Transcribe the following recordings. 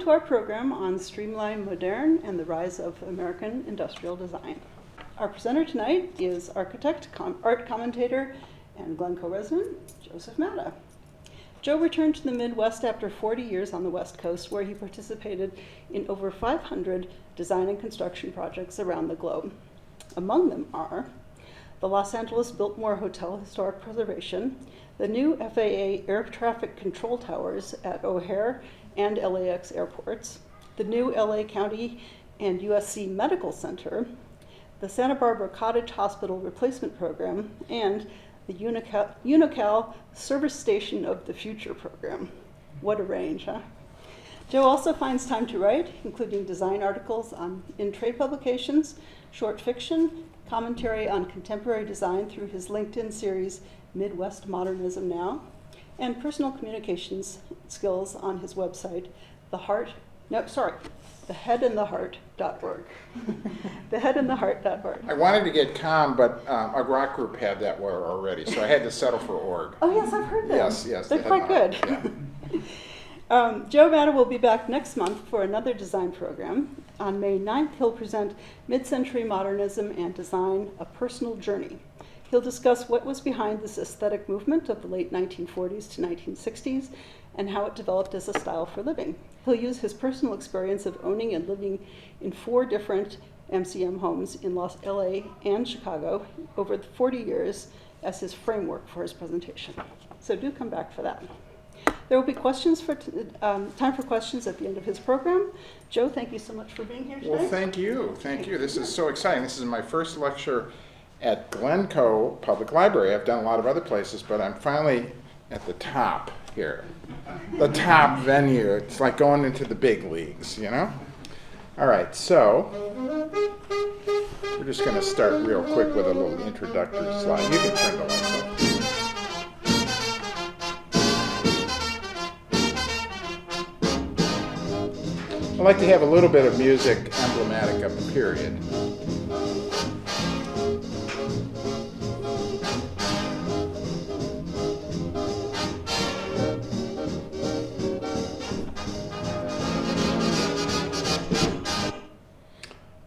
to our program on Streamline Moderne and the rise of American industrial design. Our presenter tonight is architect, art commentator, and Glencoe resident, Joseph Madda. Joe returned to the Midwest after 40 years on the West Coast, where he participated in over 500 design and construction projects around the globe. Among them are the Los Angeles Biltmore Hotel Historic Preservation, the new FAA air traffic control towers at O'Hare and LAX airports, the new LA County and USC Medical Center, the Santa Barbara Cottage Hospital Replacement Program, and the Unical Service Station of the Future program. What a range, huh? Joe also finds time to write, including design articles in trade publications, short fiction, commentary on contemporary design through his LinkedIn series, Midwest Modernism Now, and personal communications skills on his website, theheadandtheheart.org. theheadandtheheart.org. I wanted to get com, but a rock group had that word already, so I had to settle for org. Oh yes, I've heard them. Yes. They're quite good. Yeah. Joe Madda will be back next month for another design program. On May 9th, he'll present Mid-Century Modernism and Design, A Personal Journey. He'll discuss what was behind this aesthetic movement of the late 1940s to 1960s and how it developed as a style for living. He'll use his personal experience of owning and living in 4 different MCM homes in LA and Chicago over 40 years as his framework for his presentation. So do come back for that. There will be questions time for questions at the end of his program. Joe, thank you so much for being here today. Well, thank you. This is so exciting. This is my first lecture at Glencoe Public Library. I've done a lot of other places, but I'm finally at the top here. The top venue. It's like going into the big leagues, you know? All right, so we're just going to start real quick with a little introductory slide. You can turn the lights off. I like to have a little bit of music emblematic of the period.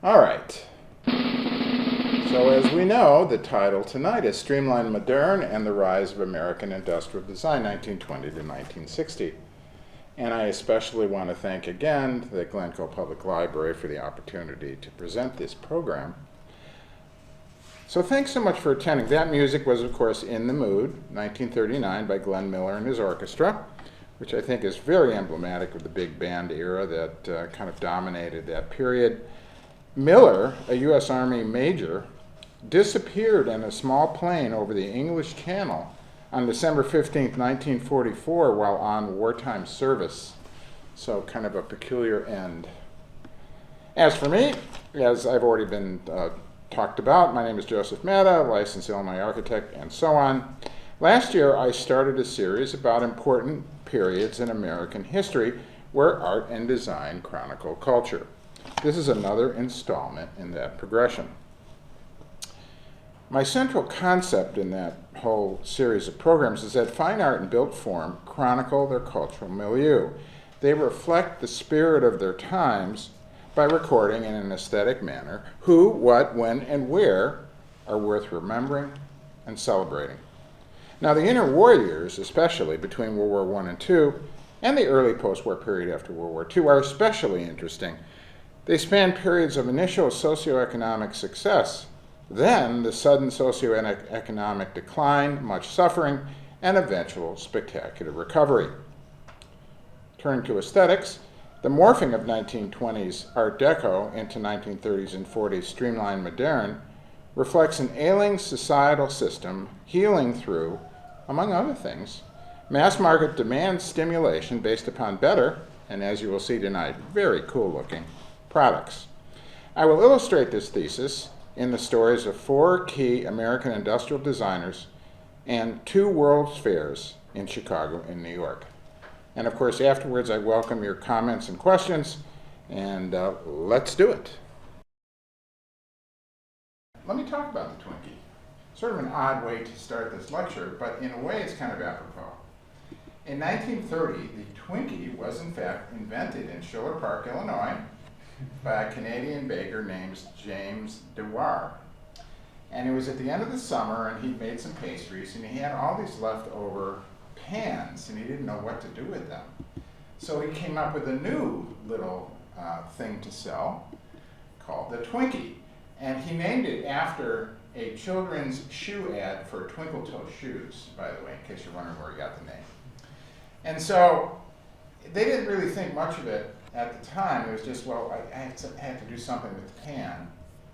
All right. So as we know, the title tonight is Streamline Moderne and the Rise of American Industrial Design, 1920 to 1960. And I especially want to thank again the Glencoe Public Library for the opportunity to present this program. So thanks so much for attending. That music was, of course, In the Mood, 1939 by Glenn Miller and his orchestra, which I think is very emblematic of the big band era that kind of dominated that period. Miller, a U.S. Army major, disappeared in a small plane over the English Channel on December 15th, 1944, while on wartime service. So kind of a peculiar end. As for me, as I've already been talked about, my name is Joseph Madda, licensed Illinois architect, and so on. Last year, I started a series about important periods in American history where art and design chronicle culture. This is another installment in that progression. My central concept in that whole series of programs is that fine art and built form chronicle their cultural milieu. They reflect the spirit of their times by recording in an aesthetic manner who, what, when, and where are worth remembering and celebrating. Now, the inner warriors, especially between World War I and II, and the early post-war period after World War II, are especially interesting. They span periods of initial socioeconomic success, then the sudden socioeconomic decline, much suffering, and eventual spectacular recovery. Turning to aesthetics, the morphing of 1920s Art Deco into 1930s and 40s Streamline Moderne reflects an ailing societal system healing through, among other things, mass market demand stimulation based upon better, and as you will see tonight, very cool looking, products. I will illustrate this thesis in the stories of 4 key American industrial designers and 2 World's Fairs in Chicago and New York. And of course, afterwards, I welcome your comments and questions, and let's do it. Let me talk about the Twinkie. Sort of an odd way to start this lecture, but in a way it's kind of apropos. In 1930, the Twinkie was in fact invented in Schiller Park, Illinois, by a Canadian baker named James Dewar. And it was at the end of the summer, and he'd made some pastries, and he had all these leftover pans, and he didn't know what to do with them. So he came up with a new little thing to sell called the Twinkie. And he named it after a children's shoe ad for Twinkle Toe shoes, by the way, in case you're wondering where he got the name. And so they didn't really think much of it at the time. It was just, well, I had to do something with the pan,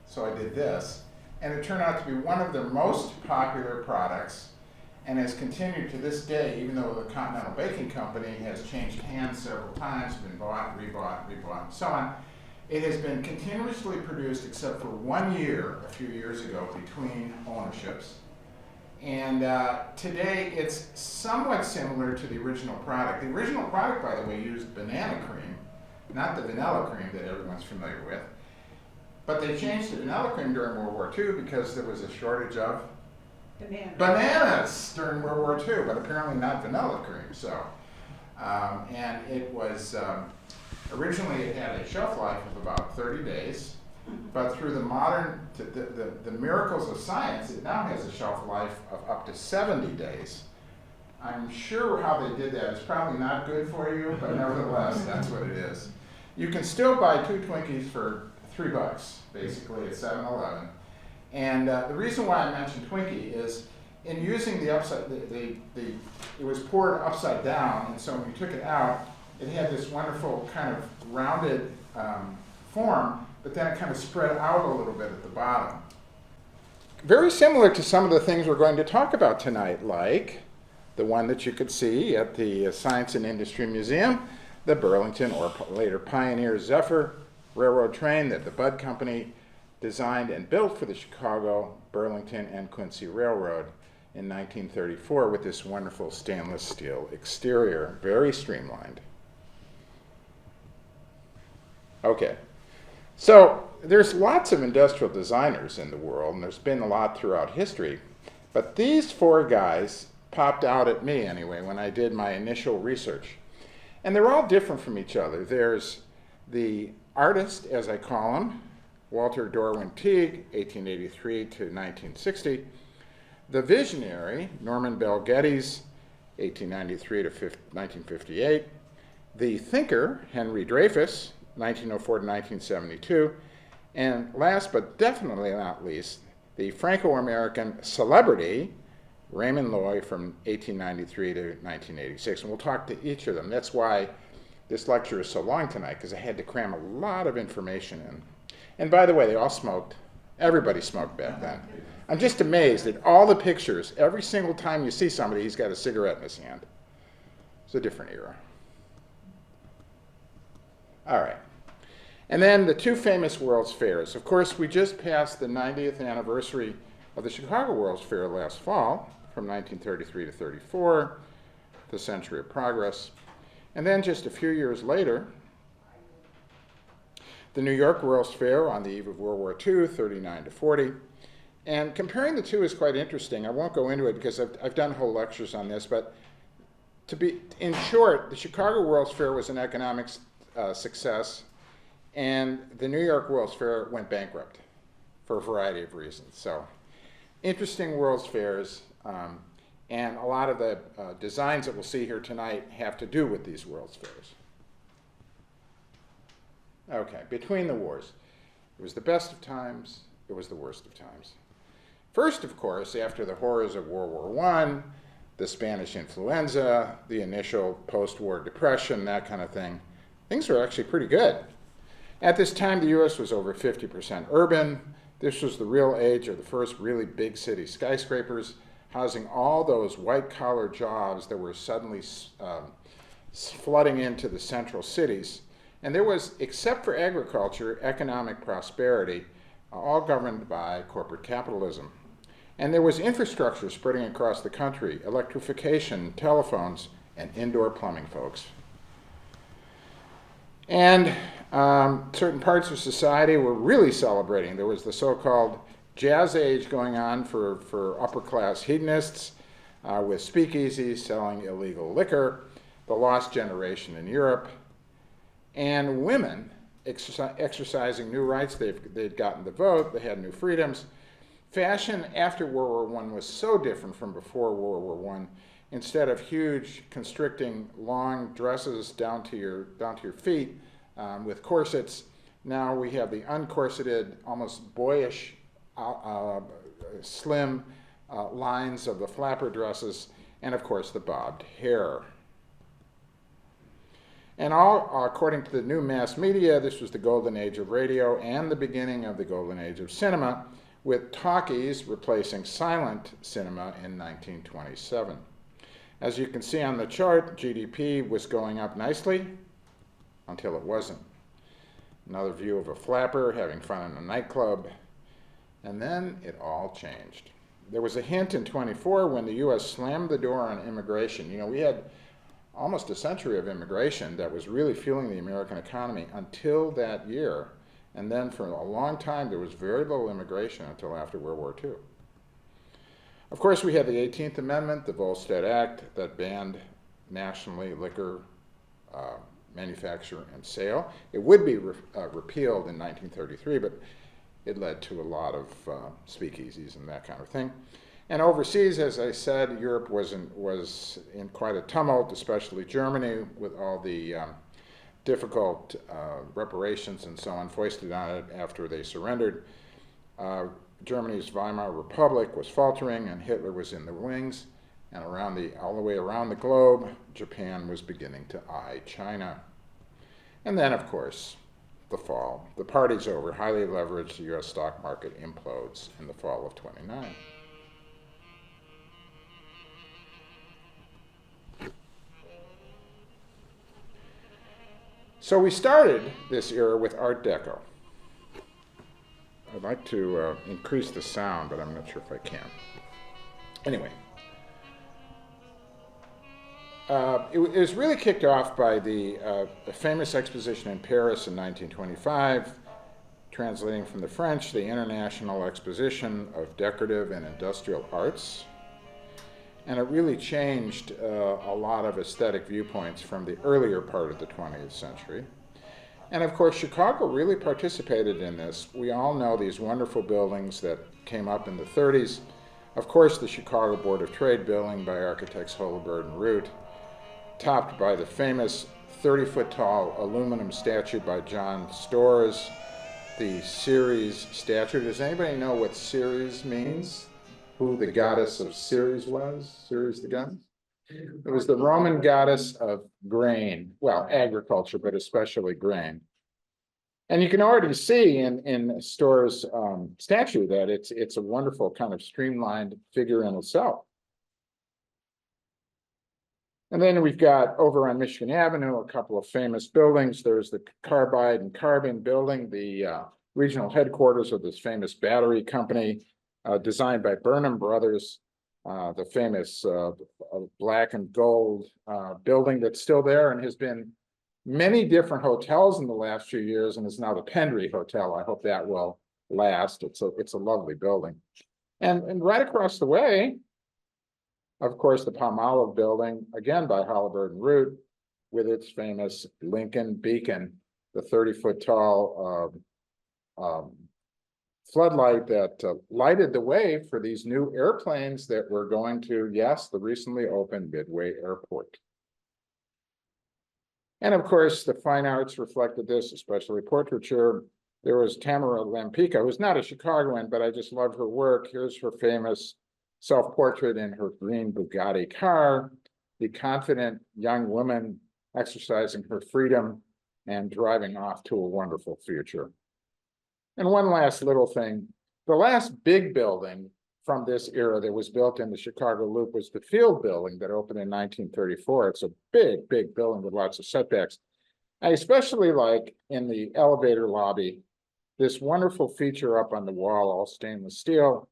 so I did this. And it turned out to be one of their most popular products, and has continued to this day, even though the Continental Baking Company has changed hands several times, been bought, rebought, and so on. It has been continuously produced except for 1 year, a few years ago, between ownerships. And today it's somewhat similar to the original product. The original product, by the way, used banana cream, not the vanilla cream that everyone's familiar with. But they changed to vanilla cream during World War II because there was a shortage of bananas during World War II, but apparently not vanilla cream. So, and it was, originally it had a shelf life of about 30 days, but through the modern, the miracles of science, it now has a shelf life of up to 70 days. I'm sure how they did that is probably not good for you, but nevertheless, that's what it is. You can still buy 2 Twinkies for $3, basically, at 7-Eleven. And the reason why I mentioned Twinkie is in using the upside, it was poured upside down, and so when you took it out, it had this wonderful kind of rounded form, but then it kind of spread out a little bit at the bottom. Very similar to some of the things we're going to talk about tonight, like the one that you could see at the Science and Industry Museum, the Burlington, or later Pioneer Zephyr railroad train that the Budd Company designed and built for the Chicago, Burlington, and Quincy Railroad in 1934 with this wonderful stainless steel exterior, very streamlined. Okay, so there's lots of industrial designers in the world, and there's been a lot throughout history, but these 4 guys popped out at me anyway when I did my initial research. And they're all different from each other. There's the artist, as I call him, Walter Dorwin Teague, 1883 to 1960. The visionary, Norman Bel Geddes, 1893 to 1958. The thinker, Henry Dreyfuss, 1904 to 1972. And last but definitely not least, the Franco-American celebrity, Raymond Loewy, from 1893 to 1986. And we'll talk to each of them. That's why this lecture is so long tonight, because I had to cram a lot of information in. And by the way, they all smoked. Everybody smoked back then. I'm just amazed at all the pictures. Every single time you see somebody, he's got a cigarette in his hand. It's a different era. All right. And then the 2 famous World's Fairs. Of course, we just passed the 90th anniversary of the Chicago World's Fair last fall, from 1933 to 34, the Century of Progress. And then just a few years later, the New York World's Fair on the eve of World War II, 39 to 40. And comparing the 2 is quite interesting. I won't go into it because I've done whole lectures on this, but in short, the Chicago World's Fair was an economic success, and the New York World's Fair went bankrupt for a variety of reasons. So, interesting World's Fairs, and a lot of the designs that we'll see here tonight have to do with these World's Fairs. Okay, between the wars. It was the best of times, it was the worst of times. First, of course, after the horrors of World War I, the Spanish influenza, the initial post-war depression, that kind of thing, things were actually pretty good. At this time, the U.S. was over 50% urban. This was the real age of the first really big city skyscrapers, housing all those white-collar jobs that were suddenly flooding into the central cities. And there was, except for agriculture, economic prosperity, all governed by corporate capitalism. And there was infrastructure spreading across the country, electrification, telephones, and indoor plumbing, folks. And certain parts of society were really celebrating. There was the so-called jazz age going on for upper-class hedonists with speakeasies selling illegal liquor. the lost generation in Europe, and women exercising new rights. They'd gotten the vote, they had new freedoms. Fashion after World War I was so different from before World War I. Instead of huge, constricting, long dresses down to your feet with corsets, now we have the uncorseted, almost boyish, slim lines of the flapper dresses, and of course the bobbed hair. And all according to the new mass media, this was the golden age of radio and the beginning of the golden age of cinema, with talkies replacing silent cinema in 1927. As you can see on the chart, GDP was going up nicely until it wasn't. Another view of a flapper having fun in a nightclub, and then it all changed. There was a hint in 24 when the US slammed the door on immigration. You know, we had almost a century of immigration that was really fueling the American economy until that year. And then for a long time, there was very little immigration until after World War II. Of course, we had the 18th Amendment, the Volstead Act, that banned nationally liquor manufacture and sale. It would be repealed in 1933, but it led to a lot of speakeasies and that kind of thing. And overseas, as I said, Europe was in quite a tumult, especially Germany, with all the difficult reparations and so on foisted on it after they surrendered. Germany's Weimar Republic was faltering, and Hitler was in the wings. And all the way around the globe, Japan was beginning to eye China. And then, of course, the fall. The party's over. Highly leveraged, the US stock market implodes in the fall of 29. So we started this era with Art Deco. I'd like to increase the sound, but I'm not sure if I can. Anyway, it was really kicked off by the famous exposition in Paris in 1925, translating from the French, the International Exposition of Decorative and Industrial Arts. And it really changed a lot of aesthetic viewpoints from the earlier part of the 20th century. And of course, Chicago really participated in this. We all know these wonderful buildings that came up in the 30s. Of course, the Chicago Board of Trade building by architects Holabird and Root, topped by the famous 30-foot tall aluminum statue by John Storrs, the Ceres statue. Does anybody know what Ceres means? Who the goddess of Ceres was? Ceres the goddess? It was the Roman goddess of grain, well, agriculture, but especially grain. And you can already see in Storrs' statue that it's a wonderful kind of streamlined figure in itself. And then we've got over on Michigan Avenue, a couple of famous buildings. There's the Carbide and Carbon building, the regional headquarters of this famous battery company, designed by Burnham Brothers, the famous black and gold building that's still there and has been many different hotels in the last few years and is now the Pendry Hotel. I hope that will last. It's a lovely building. And right across the way, of course, the Palmolive building, again by Holabird and Root, with its famous Lincoln Beacon, the 30-foot tall floodlight that lighted the way for these new airplanes that were going to, yes, the recently opened Midway Airport. And of course, the fine arts reflected this, especially portraiture. There was Tamara Lampica, who's not a Chicagoan, but I just love her work. Here's her famous self-portrait in her green Bugatti car, the confident young woman exercising her freedom and driving off to a wonderful future. And one last little thing, the last big building from this era that was built in the Chicago Loop was the Field building that opened in 1934. It's a big, big building with lots of setbacks. I especially like in the elevator lobby, this wonderful feature up on the wall, all stainless steel.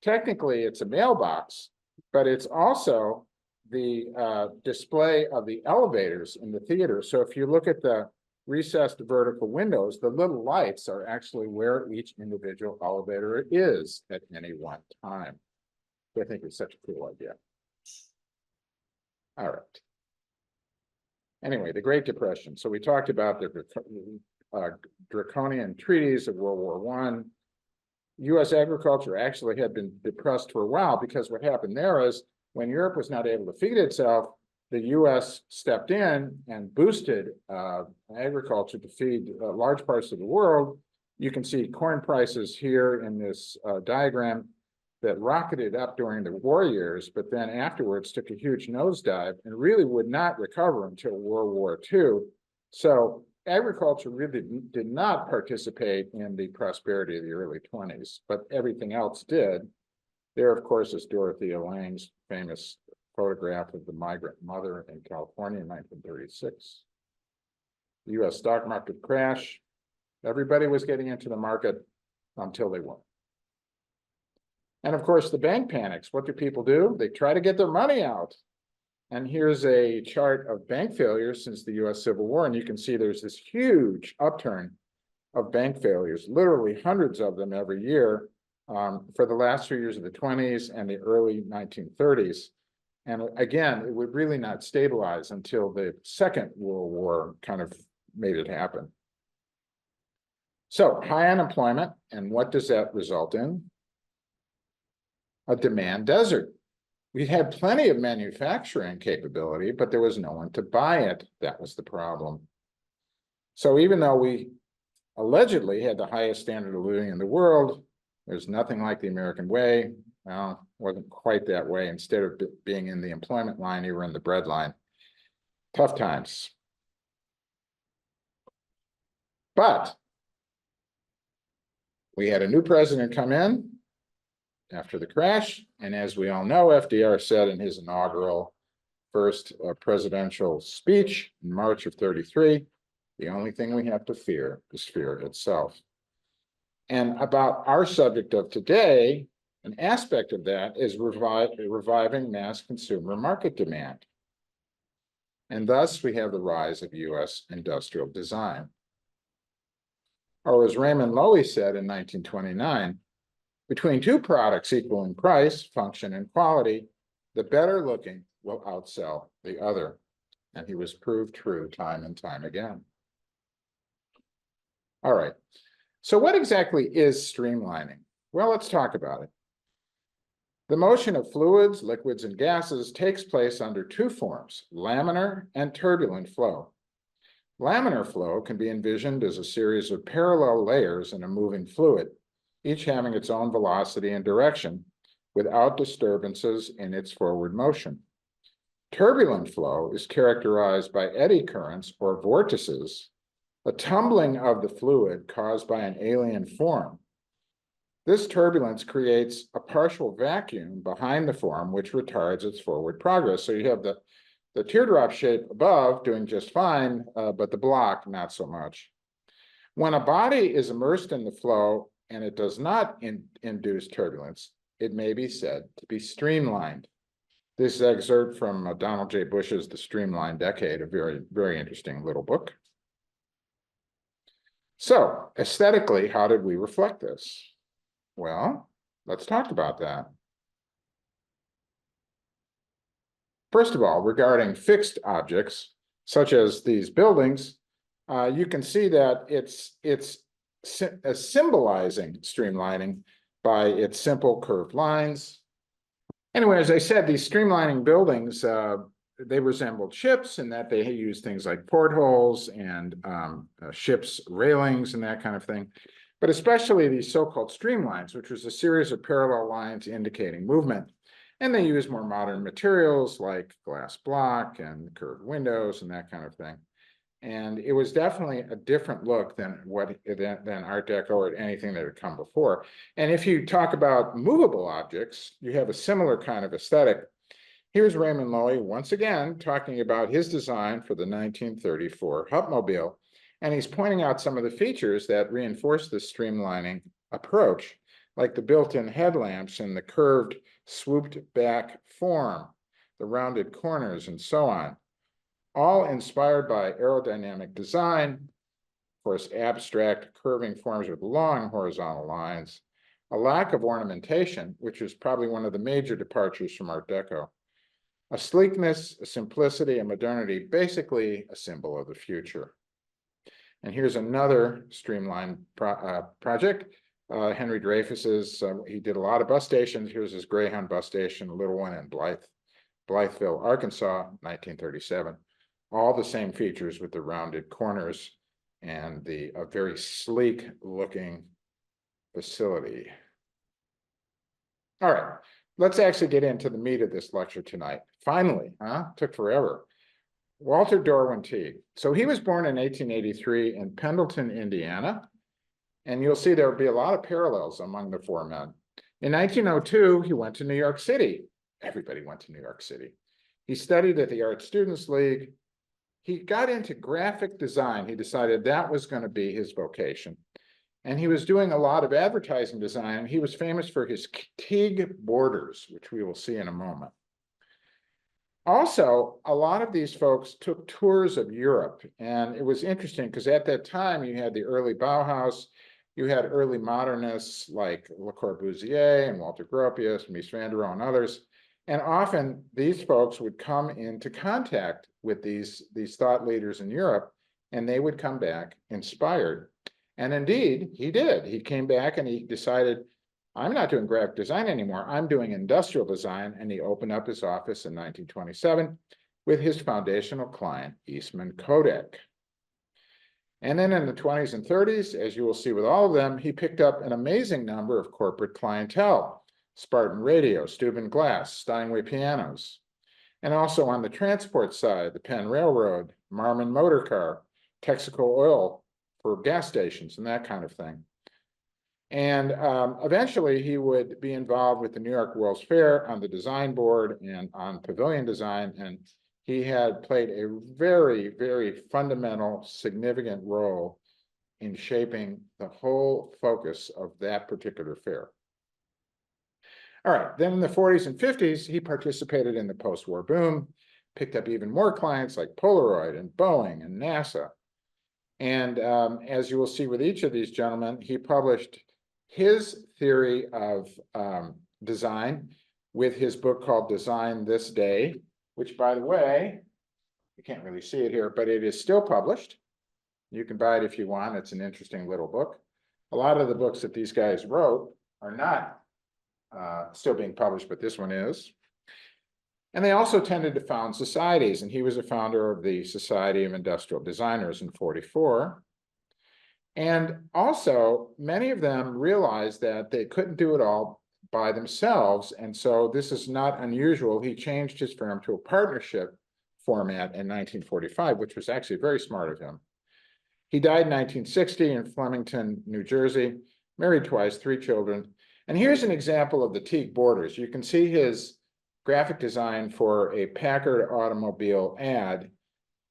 Technically, it's a mailbox, but it's also the display of the elevators in the theater. So if you look at the recessed vertical windows, the little lights are actually where each individual elevator is at any one time. I think it's such a cool idea. All right. Anyway, the Great Depression. So we talked about the draconian treaties of World War I. U.S. agriculture actually had been depressed for a while because what happened there is when Europe was not able to feed itself, the U.S. stepped in and boosted agriculture to feed large parts of the world. You can see corn prices here in this diagram that rocketed up during the war years, but then afterwards took a huge nosedive and really would not recover until World War II. So agriculture really did not participate in the prosperity of the early 20s, but everything else did. There, of course, is Dorothea Lange's famous photograph of the migrant mother in California in 1936. The U.S. stock market crash. Everybody was getting into the market until they weren't. And of course, the bank panics. What do people do? They try to get their money out. And here's a chart of bank failures since the US Civil War. And you can see there's this huge upturn of bank failures, literally hundreds of them every year for the last 2 years of the 20s and the early 1930s. And again, it would really not stabilize until the Second World War kind of made it happen. So high unemployment, and what does that result in? A demand desert. We had plenty of manufacturing capability, but there was no one to buy it. That was the problem. So even though we allegedly had the highest standard of living in the world, there's nothing like the American way. Well, it wasn't quite that way. Instead of being in the employment line, you were in the bread line. Tough times. But we had a new president come in after the crash, and as we all know, FDR said in his inaugural first presidential speech in March of '33, the only thing we have to fear is fear itself. And about our subject of today, an aspect of that is reviving mass consumer market demand. And thus we have the rise of US industrial design. Or as Raymond Loewy said in 1929, between two products equal in price, function, and quality, the better looking will outsell the other. And he was proved true time and time again. All right, so what exactly is streamlining? Well, let's talk about it. The motion of fluids, liquids, and gases takes place under two forms, laminar and turbulent flow. Laminar flow can be envisioned as a series of parallel layers in a moving fluid, each having its own velocity and direction without disturbances in its forward motion. Turbulent flow is characterized by eddy currents or vortices, a tumbling of the fluid caused by an alien form. This turbulence creates a partial vacuum behind the form, which retards its forward progress. So you have the teardrop shape above doing just fine, but the block not so much. When a body is immersed in the flow and it does not induce turbulence, it may be said to be streamlined. This is an excerpt from Donald J. Bush's The Streamline Decade, a very, very interesting little book. So, aesthetically, how did we reflect this? Well, let's talk about that. First of all, regarding fixed objects, such as these buildings, you can see that it's symbolizing streamlining by its simple curved lines. Anyway, as I said, these streamlining buildings, they resembled ships in that they use things like portholes and ships' railings and that kind of thing, but especially these so-called streamlines, which was a series of parallel lines indicating movement. And they use more modern materials like glass block and curved windows and that kind of thing. And it was definitely a different look than Art Deco or anything that had come before. And if you talk about movable objects, you have a similar kind of aesthetic. Here's Raymond Loewy once again talking about his design for the 1934 Hupmobile. And he's pointing out some of the features that reinforce this streamlining approach, like the built-in headlamps and the curved, swooped back form, the rounded corners, and so on. All inspired by aerodynamic design, of course, abstract curving forms with long horizontal lines, a lack of ornamentation, which is probably one of the major departures from Art Deco, A sleekness, a simplicity, a modernity, basically a symbol of the future. And here's another Streamline project. Henry Dreyfuss's, he did a lot of bus stations. Here's his Greyhound bus station, a little one in Blytheville, Arkansas, 1937. All the same features with the rounded corners and a very sleek looking facility. All right, let's actually get into the meat of this lecture tonight. Finally, took forever. Walter Dorwin Teague. So he was born in 1883 in Pendleton, Indiana. And you'll see there will be a lot of parallels among the four men. In 1902, he went to New York City. Everybody went to New York City. He studied at the Art Students League. He got into graphic design. He decided that was going to be his vocation. And he was doing a lot of advertising design. He was famous for his Teague borders, which we will see in a moment. Also, a lot of these folks took tours of Europe, and it was interesting because at that time you had the early Bauhaus, you had early modernists like Le Corbusier and Walter Gropius, Mies van der Rohe, and others, and often these folks would come into contact with these thought leaders in Europe, and they would come back inspired. And indeed, he did. He came back and he decided, I'm not doing graphic design anymore. I'm doing industrial design. And he opened up his office in 1927 with his foundational client, Eastman Kodak. And then in the 20s and 30s, as you will see with all of them, he picked up an amazing number of corporate clientele: Spartan Radio, Steuben Glass, Steinway Pianos. And also on the transport side, the Penn Railroad, Marmon Motor Car, Texaco Oil for gas stations and that kind of thing. And eventually he would be involved with the New York World's Fair on the design board and on pavilion design. And he had played a very, very fundamental, significant role in shaping the whole focus of that particular fair. All right, then in the 40s and 50s, he participated in the post-war boom, picked up even more clients like Polaroid and Boeing and NASA. And as you will see with each of these gentlemen, he published his theory of design with his book called Design This Day, which, by the way, you can't really see it here, but it is still published. You can buy it if you want. It's an interesting little book. A lot of the books that these guys wrote are not still being published, but this one is. And they also tended to found societies, and he was a founder of the Society of Industrial Designers in 1944. And also, many of them realized that they couldn't do it all by themselves, and so this is not unusual. He changed his firm to a partnership format in 1945, which was actually very smart of him. He died in 1960 in Flemington, New Jersey, married twice, 3 children. And here's an example of the Teague borders. You can see his graphic design for a Packard automobile ad,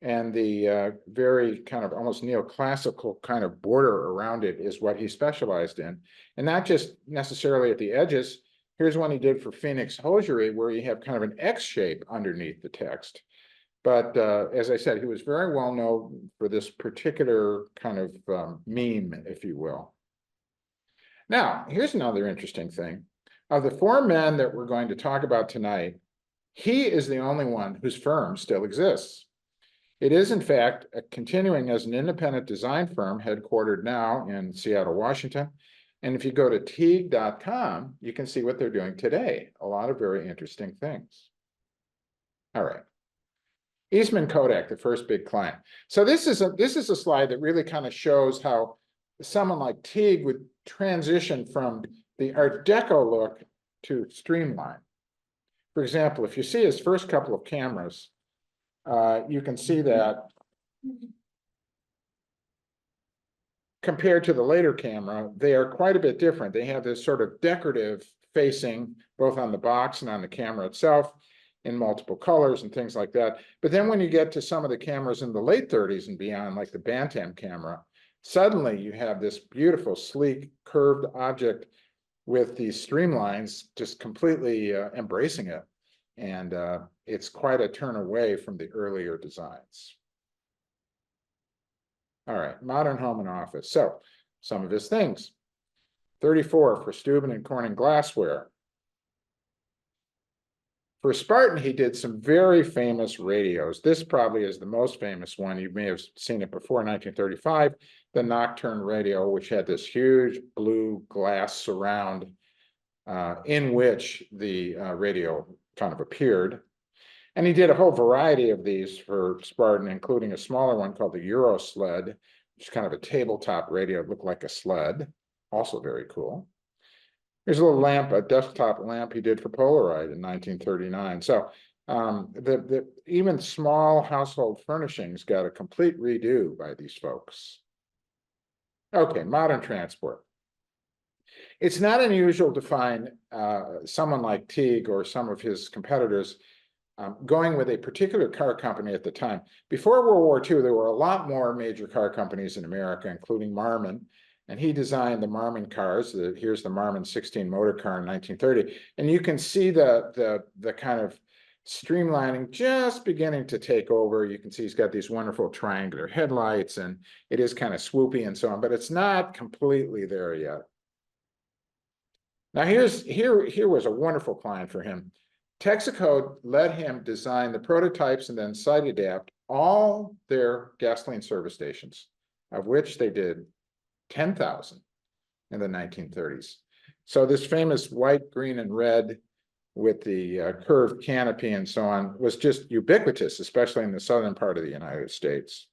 and the very kind of almost neoclassical kind of border around it is what he specialized in. And not just necessarily at the edges. Here's one he did for Phoenix Hosiery, where you have kind of an X shape underneath the text. But as I said, he was very well known for this particular kind of meme, if you will. Now, here's another interesting thing. Of the 4 men that we're going to talk about tonight, he is the only one whose firm still exists. It is, in fact, continuing as an independent design firm headquartered now in Seattle, Washington. And if you go to Teague.com, you can see what they're doing today. A lot of very interesting things. All right. Eastman Kodak, the first big client. So this is a slide that really kind of shows how someone like Teague would transition from the Art Deco look to Streamline. For example, if you see his first couple of cameras, you can see that compared to the later camera, they are quite a bit different. They have this sort of decorative facing both on the box and on the camera itself in multiple colors and things like that. But then when you get to some of the cameras in the late 30s and beyond, like the Bantam camera, suddenly you have this beautiful, sleek, curved object with these streamlines just completely embracing it. And it's quite a turn away from the earlier designs. All right, modern home and office. So some of his things. 34 for Steuben and Corning glassware. For Spartan, he did some very famous radios. This probably is the most famous one. You may have seen it before, 1935, the Nocturne radio, which had this huge blue glass surround in which the radio kind of appeared. And he did a whole variety of these for Spartan, including a smaller one called the Euro Sled, which is kind of a tabletop radio. It looked like a sled, also very cool. Here's a little lamp, a desktop lamp he did for Polaroid in 1939. So even small household furnishings got a complete redo by these folks. Okay, modern transport. It's not unusual to find someone like Teague or some of his competitors going with a particular car company at the time. Before World War II, there were a lot more major car companies in America, including Marmon. And he designed the Marmon cars. Here's the Marmon 16 motor car in 1930. And you can see the kind of streamlining just beginning to take over. You can see he's got these wonderful triangular headlights, and it is kind of swoopy and so on, but it's not completely there yet. Now here was a wonderful client for him. Texaco let him design the prototypes and then site adapt all their gasoline service stations, of which they did 10,000 in the 1930s. So this famous white, green, and red with the curved canopy and so on was just ubiquitous, especially in the southern part of the United States.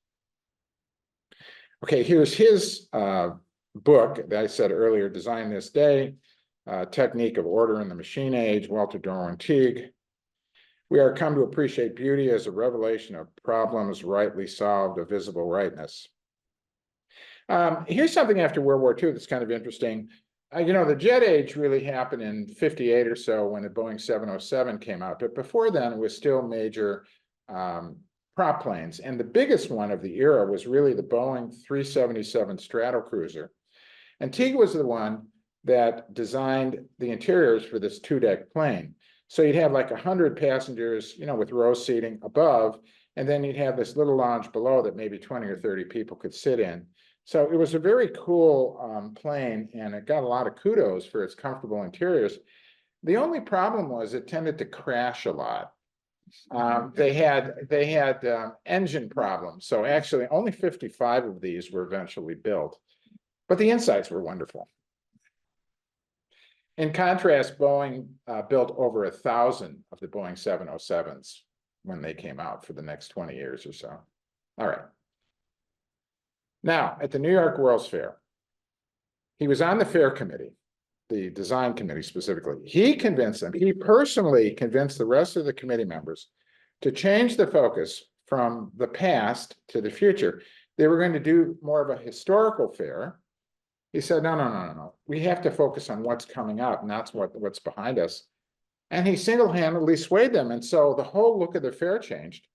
Okay, here's his book that I said earlier, Design This Day, Technique of Order in the Machine Age, Walter Dorwin Teague. We are come to appreciate beauty as a revelation of problems rightly solved, of visible rightness. Here's something after World War II that's kind of interesting. The jet age really happened in 58 or so when the Boeing 707 came out. But before then, it was still major prop planes. And the biggest one of the era was really the Boeing 377 Stratocruiser. And Teague was the one that designed the interiors for this two-deck plane. So you'd have like 100 passengers, with row seating above, and then you'd have this little lounge below that maybe 20 or 30 people could sit in. So it was a very cool plane, and it got a lot of kudos for its comfortable interiors. The only problem was it tended to crash a lot. They had engine problems. So actually only 55 of these were eventually built, but the insides were wonderful. In contrast, Boeing built over 1,000 of the Boeing 707s when they came out for the next 20 years or so. All right. Now, at the New York World's Fair, he was on the fair committee, the design committee specifically. He personally convinced the rest of the committee members to change the focus from the past to the future. They were going to do more of a historical fair. He said, no. We have to focus on what's coming up, and that's what's behind us. And he single-handedly swayed them. And so the whole look of the fair changed.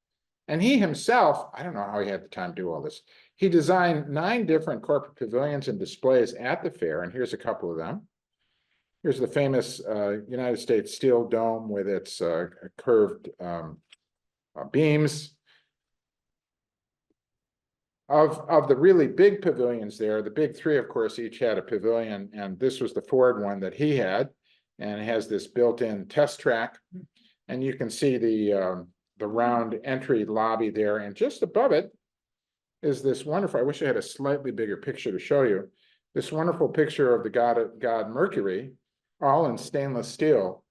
And he himself, I don't know how he had the time to do all this. He designed 9 different corporate pavilions and displays at the fair. And here's a couple of them. Here's the famous United States steel dome with its curved beams. Of the really big pavilions there, the big 3, of course, each had a pavilion, and this was the Ford one that he had, and it has this built-in test track, and you can see the round entry lobby there, and just above it is this wonderful, I wish I had a slightly bigger picture to show you, this wonderful picture of the god Mercury, all in stainless steel.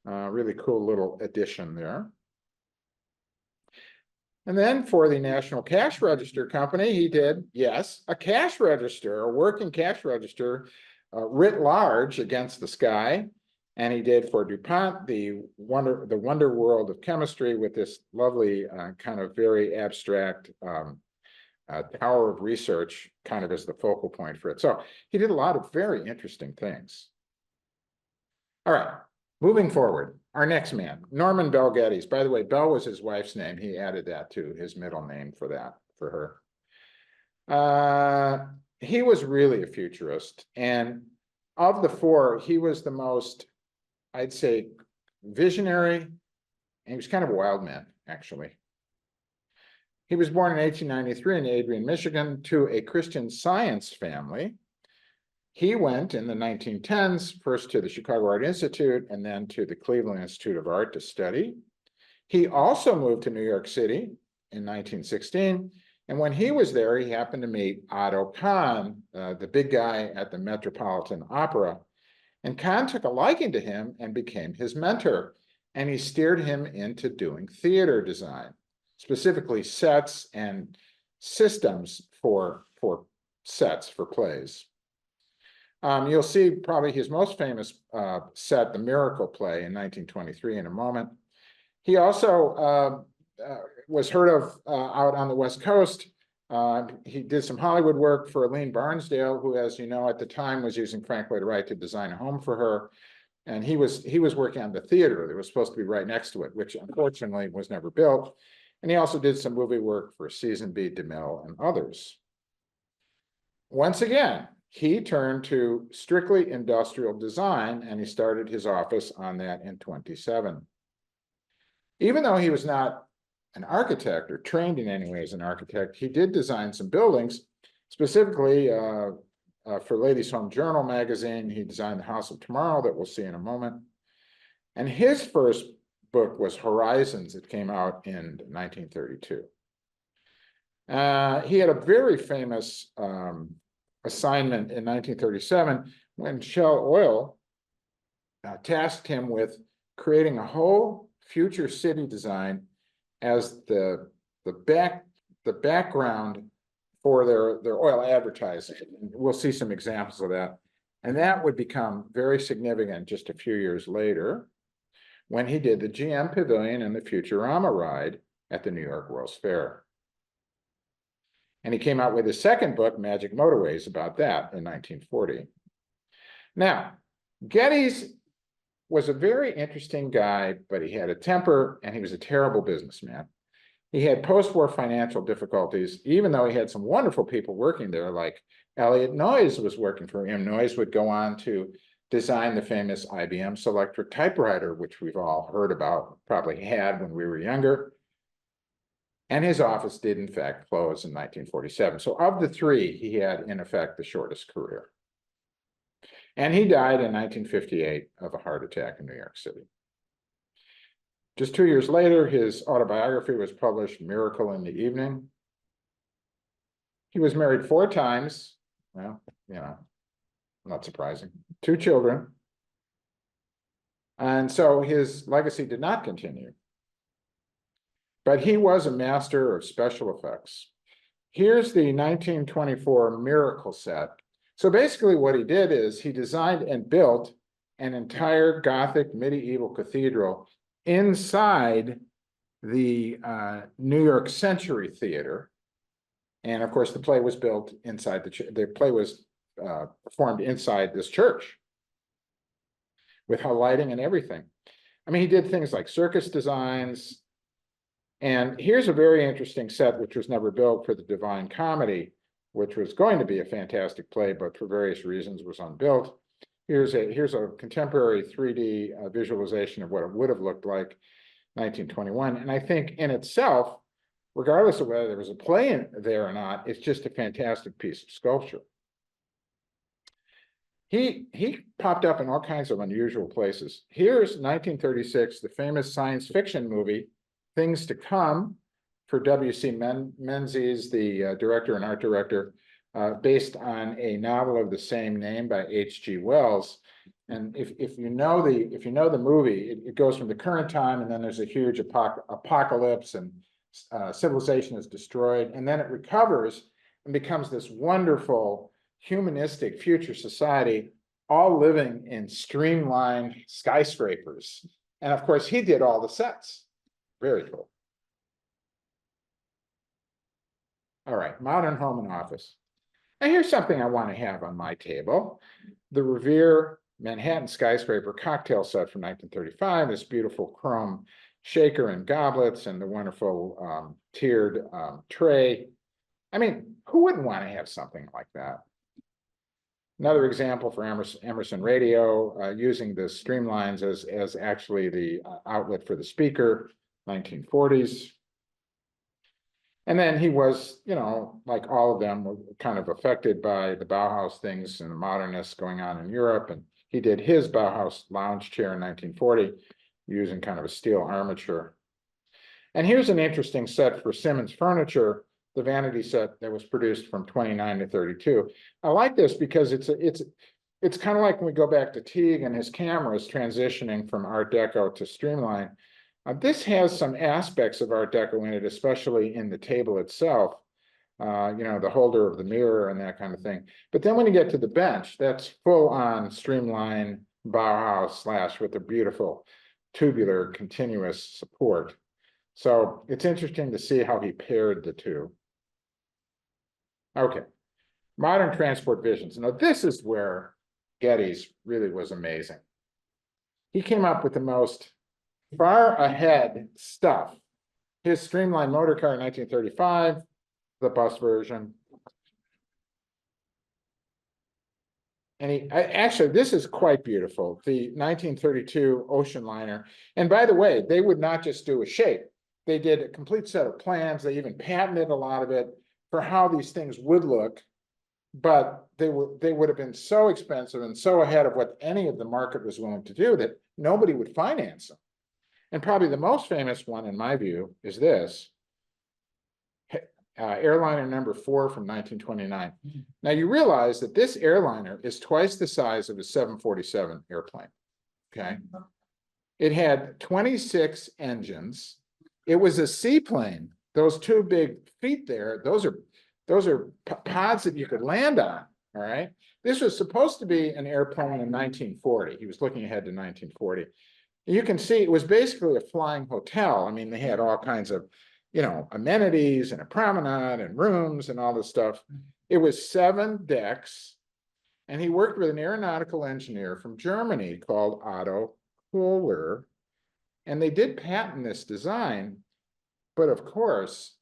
Really cool little addition there. And then for the National Cash Register Company, he did, yes, a cash register, a working cash register writ large against the sky. And he did for DuPont the wonder world of chemistry with this lovely kind of very abstract tower of research kind of as the focal point for it. So he did a lot of very interesting things. All right. Moving forward, our next man, Norman Bel Geddes. By the way, Bel was his wife's name. He added that to his middle name for her. He was really a futurist. And of the 4, he was the most, I'd say, visionary. And he was kind of a wild man, actually. He was born in 1893 in Adrian, Michigan, to a Christian Science family. He went in the 1910s, first to the Chicago Art Institute and then to the Cleveland Institute of Art to study. He also moved to New York City in 1916. And when he was there, he happened to meet Otto Kahn, the big guy at the Metropolitan Opera. And Kahn took a liking to him and became his mentor. And he steered him into doing theater design, specifically sets and systems for sets for plays. You'll see probably his most famous set, The Miracle Play, in 1923 in a moment. He also was heard of out on the West Coast. He did some Hollywood work for Aline Barnsdale, who, as you know, at the time was using Frank Lloyd Wright to design a home for her. And he was working on the theater that was supposed to be right next to it, which unfortunately was never built. And he also did some movie work for Season B, DeMille, and others. Once again, he turned to strictly industrial design, and he started his office on that in 27. Even though he was not an architect or trained in any way as an architect, he did design some buildings, specifically for Ladies' Home Journal magazine. He designed the House of Tomorrow that we'll see in a moment. And his first book was Horizons. It came out in 1932. He had a very famous assignment in 1937 when Shell Oil tasked him with creating a whole future city design as the background for their oil advertising. We'll see some examples of that. And that would become very significant just a few years later when he did the GM Pavilion and the Futurama ride at the New York World's Fair. And he came out with his second book, Magic Motorways, about that in 1940. Now, Geddes was a very interesting guy, but he had a temper and he was a terrible businessman. He had post-war financial difficulties, even though he had some wonderful people working there, like Elliot Noyes was working for him. Noyes would go on to design the famous IBM Selectric typewriter, which we've all heard about, probably had when we were younger. And his office did, in fact, close in 1947. So of the three, he had, in effect, the shortest career. And he died in 1958 of a heart attack in New York City. Just 2 years later, his autobiography was published, Miracle in the Evening. He was married 4 times. Well, you know, not surprising. 2 children. And so his legacy did not continue. But he was a master of special effects. Here's the 1924 Miracle set. So basically what he did is he designed and built an entire Gothic medieval cathedral inside the New York Century Theater. And of course, the play was built inside the play was performed inside this church with lighting and everything. I mean, he did things like circus designs. And here's a very interesting set, which was never built, for the Divine Comedy, which was going to be a fantastic play, but for various reasons was unbuilt. Here's a contemporary 3D visualization of what it would have looked like 1921. And I think in itself, regardless of whether there was a play in there or not, it's just a fantastic piece of sculpture. He popped up in all kinds of unusual places. Here's 1936, the famous science fiction movie, Things to Come, for W.C. Menzies, the director and art director, based on a novel of the same name by H.G. Wells. And if you know the movie, it goes from the current time, and then there's a huge apocalypse, and civilization is destroyed, and then it recovers and becomes this wonderful humanistic future society, all living in streamlined skyscrapers. And of course, he did all the sets. Very cool. All right, modern home and office. Now here's something I want to have on my table. The Revere Manhattan skyscraper cocktail set from 1935, this beautiful chrome shaker and goblets and the wonderful tiered tray. I mean, who wouldn't want to have something like that? Another example for Emerson Radio, using the streamlines as actually the outlet for the speaker, 1940s. And then he was, you know, like all of them, were kind of affected by the Bauhaus things and the modernists going on in Europe. And he did his Bauhaus lounge chair in 1940 using kind of a steel armature. And here's an interesting set for Simmons Furniture, the vanity set that was produced from 29 to 32. I like this because it's kind of like when we go back to Teague and his cameras transitioning from Art Deco to Streamline. This has some aspects of Art Deco in it, especially in the table itself, you know, the holder of the mirror and that kind of thing. But then when you get to the bench, that's full on Streamline Bauhaus slash with a beautiful tubular continuous support. So it's interesting to see how he paired the two. Okay, modern transport visions. Now this is where Geddes really was amazing. He came up with the most far ahead stuff. His Streamline motor car in 1935, the bus version. And actually, this is quite beautiful, the 1932 ocean liner. And by the way, they would not just do a shape. They did a complete set of plans. They even patented a lot of it for how these things would look. But they would have been so expensive and so ahead of what any of the market was willing to do that nobody would finance them. And probably the most famous one, in my view, is this. Airliner number 4 from 1929. Now you realize that this airliner is twice the size of a 747 airplane, okay? It had 26 engines. It was a seaplane. Those two big feet there, those are pods that you could land on, all right? This was supposed to be an airplane in 1940. He was looking ahead to 1940. You can see it was basically a flying hotel. I mean, they had all kinds of, you know, amenities and a promenade and rooms and all this stuff. It was 7 decks, and he worked with an aeronautical engineer from Germany called Otto Kohler, and they did patent this design, but of course,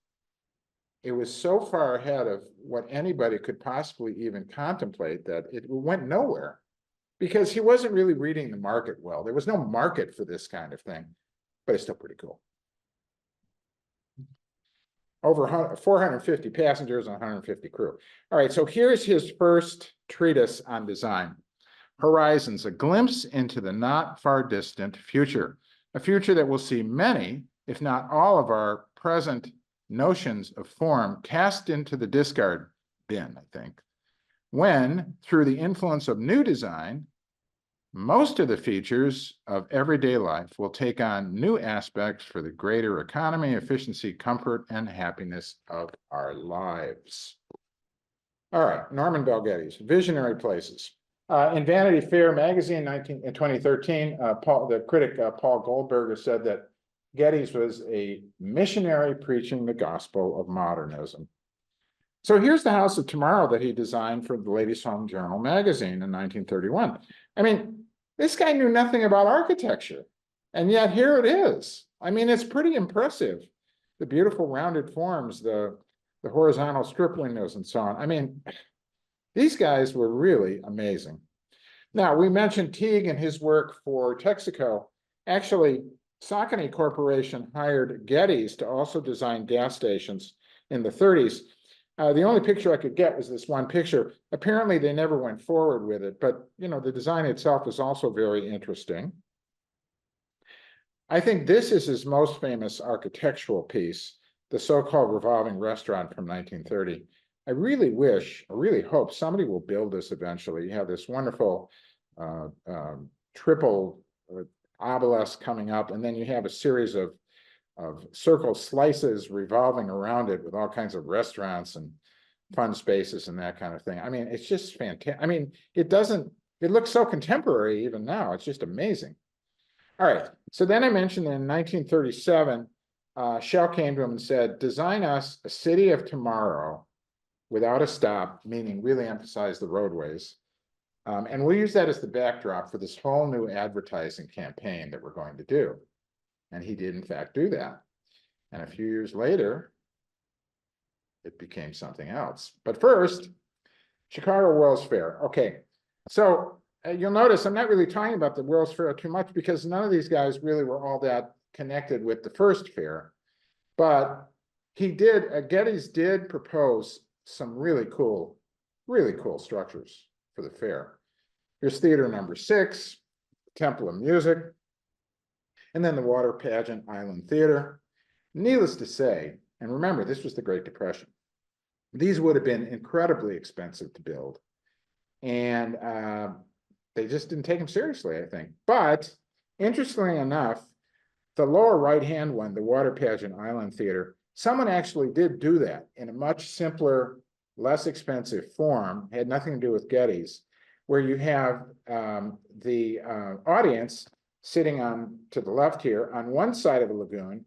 it was so far ahead of what anybody could possibly even contemplate that it went nowhere because he wasn't really reading the market well. There was no market for this kind of thing, but it's still pretty cool. Over 450 passengers and 150 crew. All right, so here's his first treatise on design. Horizons, a glimpse into the not far distant future, a future that will see many, if not all of our present notions of form cast into the discard bin, I think, when, through the influence of new design, most of the features of everyday life will take on new aspects for the greater economy, efficiency, comfort, and happiness of our lives. All right, Norman Bel Geddes, Visionary Places. In Vanity Fair magazine in 2013, the critic Paul Goldberger said that Geddes was a missionary preaching the gospel of modernism. So here's the House of Tomorrow that he designed for the Ladies' Home Journal magazine in 1931. I mean, this guy knew nothing about architecture, and yet here it is. I mean, it's pretty impressive. The beautiful rounded forms, the horizontal strip windows and so on. I mean, these guys were really amazing. Now, we mentioned Teague and his work for Texaco. Actually, Saucony Corporation hired Geddes to also design gas stations in the 30s. The only picture I could get was this one picture. Apparently, they never went forward with it, but you know, the design itself is also very interesting. I think this is his most famous architectural piece, the so-called revolving restaurant from 1930. I really wish, I really hope somebody will build this eventually. You have this wonderful triple obelisk coming up, and then you have a series of circle slices revolving around it with all kinds of restaurants and fun spaces and that kind of thing. I mean, it's just fantastic. I mean, it looks so contemporary even now. It's just amazing. All right, so then I mentioned in 1937, Shell came to him and said, design us a city of tomorrow without a stop, meaning really emphasize the roadways. And we'll use that as the backdrop for this whole new advertising campaign that we're going to do. And he did, in fact, do that. And a few years later, it became something else. But first, Chicago World's Fair. Okay, so you'll notice I'm not really talking about the World's Fair too much because none of these guys really were all that connected with the first fair. But Geddes did propose some really cool structures for the fair. Here's theater number 6, Temple of Music, and then the water pageant Island Theater. Needless to say, and remember, this was the Great Depression, these would have been incredibly expensive to build. And they just didn't take them seriously, I think. But interestingly enough, the lower right-hand one, the water pageant Island Theater, someone actually did do that in a much simpler, less expensive form, had nothing to do with Geddes, where you have the audience sitting on to the left here on one side of the lagoon,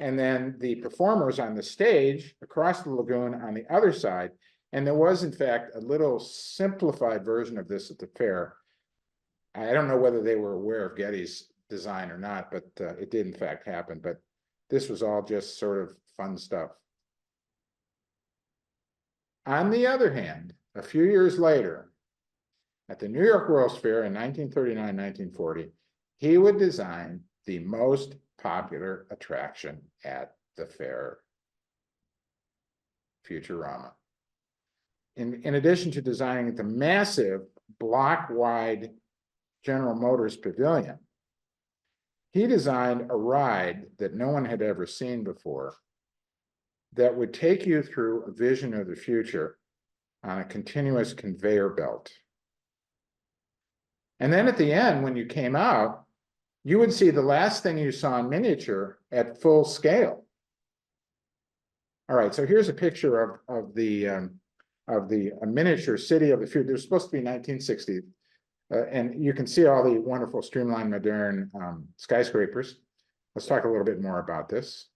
and then the performers on the stage across the lagoon on the other side. And there was, in fact, a little simplified version of this at the fair. I don't know whether they were aware of Geddes' design or not, but it did, in fact, happen. But this was all just sort of fun stuff. On the other hand, a few years later, at the New York World's Fair in 1939-1940, he would design the most popular attraction at the fair, Futurama. In addition to designing the massive block-wide General Motors Pavilion, he designed a ride that no one had ever seen before that would take you through a vision of the future on a continuous conveyor belt. And then at the end, when you came out, you would see the last thing you saw in miniature at full scale. All right, so here's a picture of the miniature city of the future. It was supposed to be 1960. And you can see all the wonderful Streamline Moderne skyscrapers. Let's talk a little bit more about this.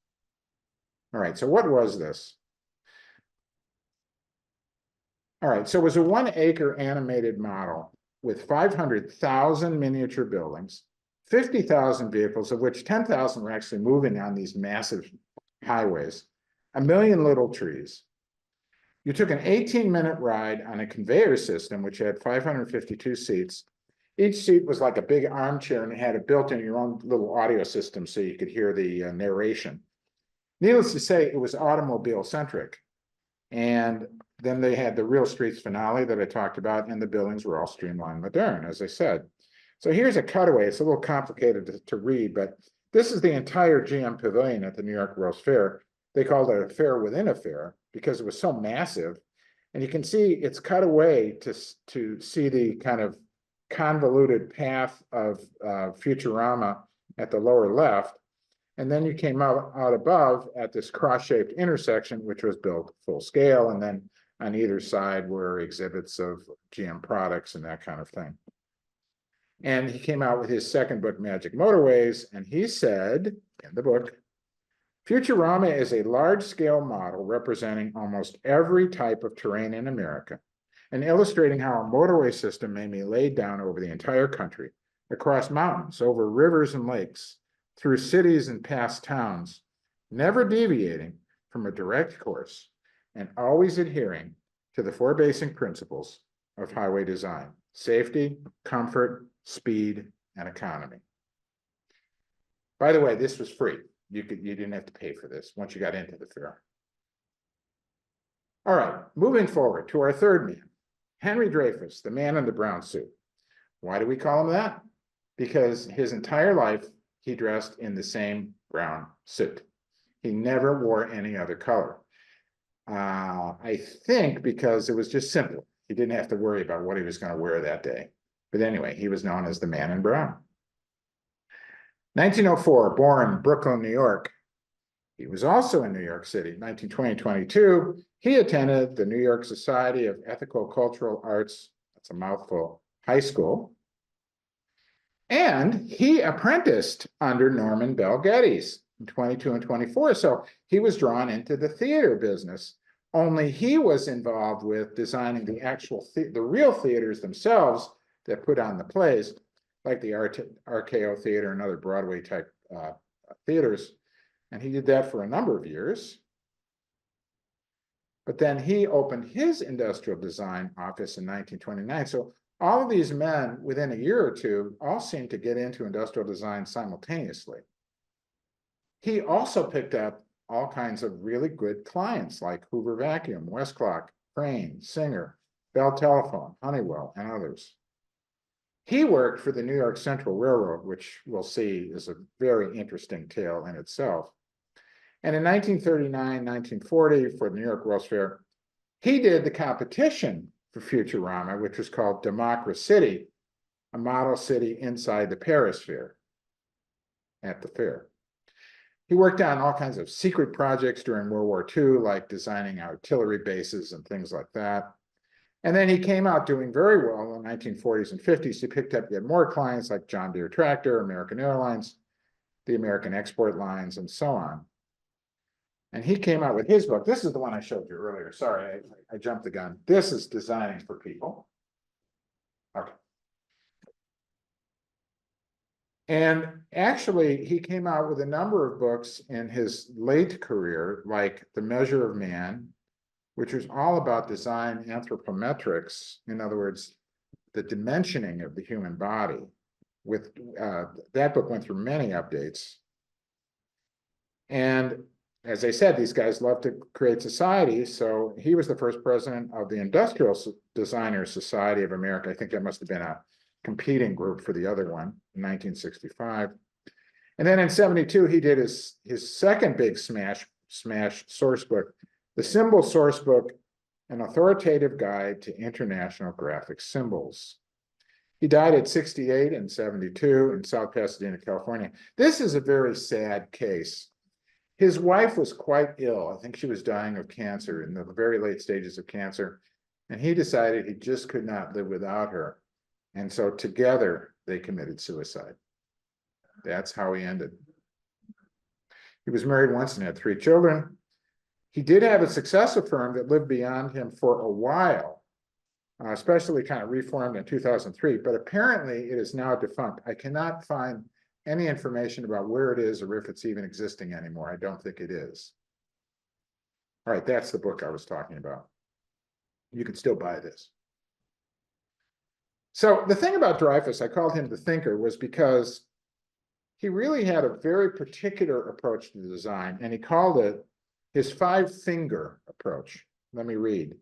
All right, so what was this? All right, so it was a 1-acre animated model with 500,000 miniature buildings, 50,000 vehicles, of which 10,000 were actually moving on these massive highways, 1 million little trees. You took an 18-minute ride on a conveyor system, which had 552 seats. Each seat was like a big armchair, and it had a built-in your own little audio system so you could hear the narration. Needless to say, it was automobile-centric. And then they had the Real Streets finale that I talked about, and the buildings were all Streamline Moderne, as I said. So here's a cutaway. It's a little complicated to read, but this is the entire GM Pavilion at the New York World's Fair. They called it a fair within a fair because it was so massive. And you can see it's cut away to see the kind of convoluted path of Futurama at the lower left. And then you came out above at this cross-shaped intersection, which was built full scale. And then on either side were exhibits of GM products and that kind of thing. And he came out with his second book, Magic Motorways, and he said in the book, Futurama is a large-scale model representing almost every type of terrain in America and illustrating how a motorway system may be laid down over the entire country, across mountains, over rivers and lakes, through cities and past towns, never deviating from a direct course and always adhering to the 4 basic principles of highway design: safety, comfort, speed, and economy. By the way, this was free. You didn't have to pay for this once you got into the fair. All right, moving forward to our third man, Henry Dreyfuss, the man in the brown suit. Why do we call him that? Because his entire life, he dressed in the same brown suit. He never wore any other color. I think because it was just simple. He didn't have to worry about what he was going to wear that day. But anyway, he was known as the man in brown. 1904, born Brooklyn, New York. He was also in New York City. 1920-22, he attended the New York Society of Ethical Cultural Arts, that's a mouthful, high school. And he apprenticed under Norman Bel Geddes in 22 and 24. So he was drawn into the theater business, only he was involved with designing the real theaters themselves that put on the plays, like the RKO Theater and other Broadway type theaters. And he did that for a number of years. But then he opened his industrial design office in 1929. So all of these men, within a year or two, all seemed to get into industrial design simultaneously. He also picked up all kinds of really good clients like Hoover Vacuum, Westclock, Crane, Singer, Bell Telephone, Honeywell, and others. He worked for the New York Central Railroad, which we'll see is a very interesting tale in itself. And in 1939, 1940, for the New York World's Fair, he did the competition for Futurama, which was called Democracy, a model city inside the Perisphere at the fair. He worked on all kinds of secret projects during World War II, like designing artillery bases and things like that. And then he came out doing very well in the 1940s and 50s. He picked up yet more clients like John Deere Tractor, American Airlines, the American Export Lines, and so on. And he came out with his book. This is the one I showed you earlier. Sorry, I jumped the gun. This is Designing for People. Okay. And actually, he came out with a number of books in his late career, like The Measure of Man, which was all about design anthropometrics. In other words, the dimensioning of the human body. With that book went through many updates. And as I said, these guys love to create society. So he was the first president of the Industrial Designers Society of America. I think that must have been a competing group for the other one in 1965. And then in 72, he did his second big smash source book, The Symbol Source Book, An Authoritative Guide to International Graphic Symbols. He died at 68 and 72 in South Pasadena, California. This is a very sad case. His wife was quite ill. I think she was dying of cancer, in the very late stages of cancer. And he decided he just could not live without her. And so together they committed suicide. That's how he ended. He was married once and had 3 children. He did have a successor firm that lived beyond him for a while, especially kind of reformed in 2003, but apparently it is now defunct. I cannot find any information about where it is or if it's even existing anymore. I don't think it is. All right, that's the book I was talking about. You can still buy this. So the thing about Dreyfuss, I called him the thinker, was because he really had a very particular approach to design, and he called it his 5-finger approach. Let me read.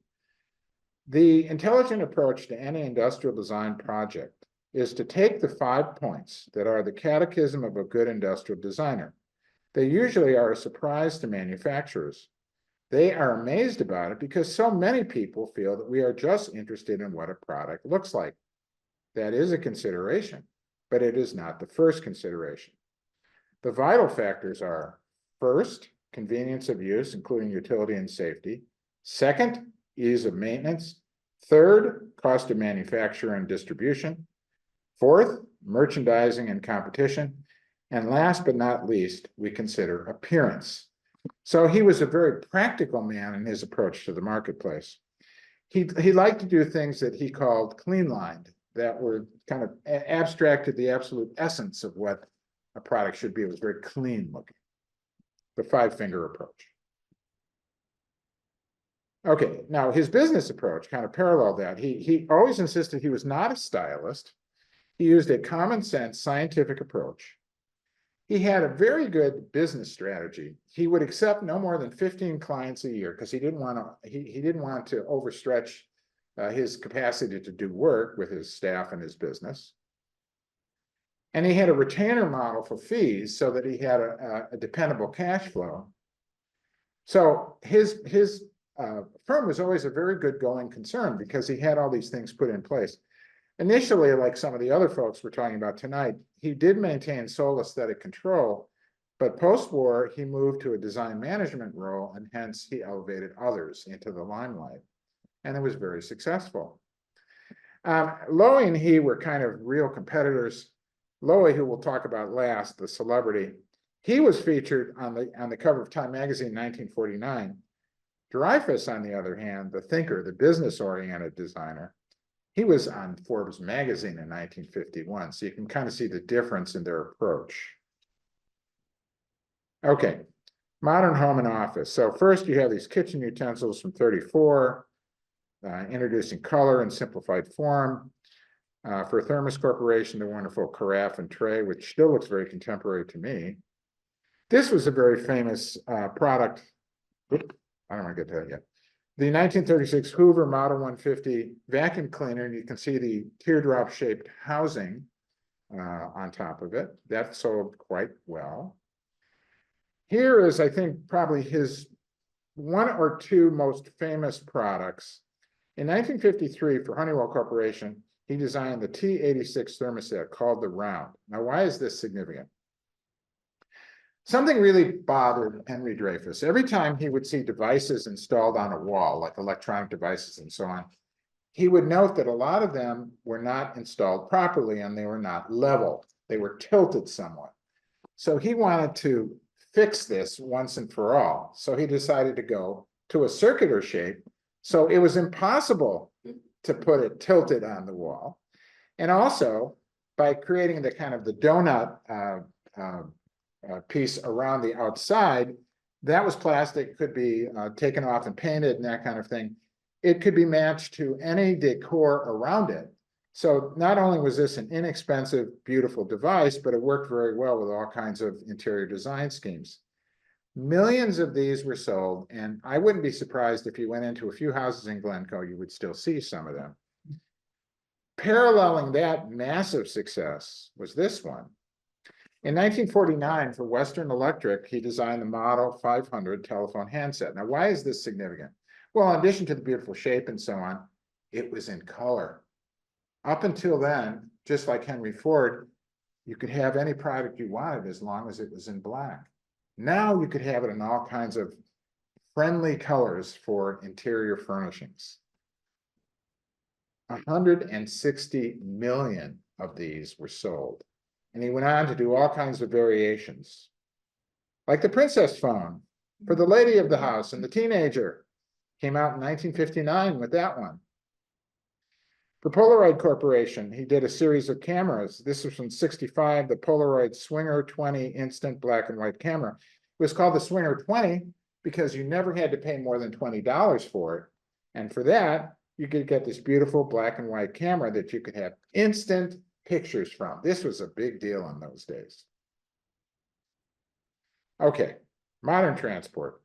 The intelligent approach to any industrial design project is to take the 5 points that are the catechism of a good industrial designer. They usually are a surprise to manufacturers. They are amazed about it because so many people feel that we are just interested in what a product looks like. That is a consideration, but it is not the first consideration. The vital factors are, first, convenience of use, including utility and safety. Second, ease of maintenance. Third, cost of manufacture and distribution. Fourth, merchandising and competition. And last but not least, we consider appearance. So he was a very practical man in his approach to the marketplace. He liked to do things that he called clean-lined, that were kind of abstracted the absolute essence of what a product should be. It was very clean looking. The 5-finger approach. Okay, now his business approach kind of paralleled that. He always insisted he was not a stylist. He used a common sense scientific approach. He had a very good business strategy. He would accept no more than 15 clients a year because he didn't want to overstretch his capacity to do work with his staff and his business. And he had a retainer model for fees so that he had a dependable cash flow. So his firm was always a very good going concern because he had all these things put in place. Initially, like some of the other folks we're talking about tonight, he did maintain sole aesthetic control, but post-war, he moved to a design management role, and hence he elevated others into the limelight. And it was very successful. Loewy and he were kind of real competitors. Loewy, who we'll talk about last, the celebrity, he was featured on the cover of Time magazine in 1949. Dreyfuss, on the other hand, the thinker, the business-oriented designer, he was on Forbes magazine in 1951. So you can kind of see the difference in their approach. Okay, modern home and office. So first you have these kitchen utensils from 34, introducing color and simplified form. For Thermos Corporation, the wonderful carafe and tray, which still looks very contemporary to me. This was a very famous product. Oop, I don't want to get to that yet. The 1936 Hoover Model 150 vacuum cleaner, and you can see the teardrop-shaped housing on top of it. That sold quite well. Here is, I think, probably his one or two most famous products. In 1953, for Honeywell Corporation, he designed the T86 thermostat called the Round. Now, why is this significant? Something really bothered Henry Dreyfuss. Every time he would see devices installed on a wall, like electronic devices and so on, he would note that a lot of them were not installed properly and they were not level. They were tilted somewhat. So he wanted to fix this once and for all. So he decided to go to a circular shape. So it was impossible to put it tilted on the wall. And also by creating the kind of the donut piece around the outside, that was plastic, could be taken off and painted and that kind of thing. It could be matched to any decor around it. So not only was this an inexpensive, beautiful device, but it worked very well with all kinds of interior design schemes. Millions of these were sold, and I wouldn't be surprised if you went into a few houses in Glencoe, you would still see some of them. Paralleling that massive success was this one. In 1949, for Western Electric, he designed the Model 500 telephone handset. Now, why is this significant? Well, in addition to the beautiful shape and so on, it was in color. Up until then, just like Henry Ford, you could have any product you wanted as long as it was in black. Now you could have it in all kinds of friendly colors for interior furnishings. 160 million of these were sold. And he went on to do all kinds of variations, like the princess phone for the lady of the house and the teenager. Came out in 1959 with that one. For Polaroid Corporation, he did a series of cameras. This was from '65, the Polaroid Swinger 20 instant black and white camera. It was called the Swinger 20 because you never had to pay more than $20 for it. And for that, you could get this beautiful black and white camera that you could have instant pictures from. This was a big deal in those days. Okay, modern transport.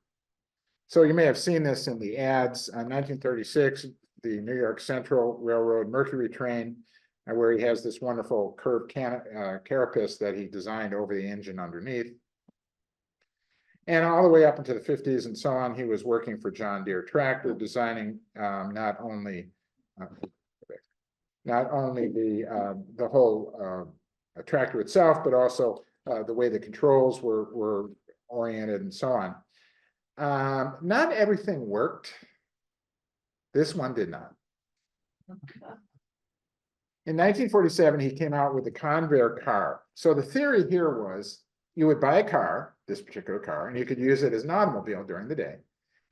So you may have seen this in the ads. 1936, the New York Central Railroad Mercury train, where he has this wonderful curved carapace that he designed over the engine underneath. And all the way up into the 50s and so on, he was working for John Deere Tractor, designing not only the whole tractor itself, but also the way the controls were oriented and so on. Not everything worked. This one did not. In 1947, he came out with the Convair car. So the theory here was you would buy a car, this particular car, and you could use it as an automobile during the day.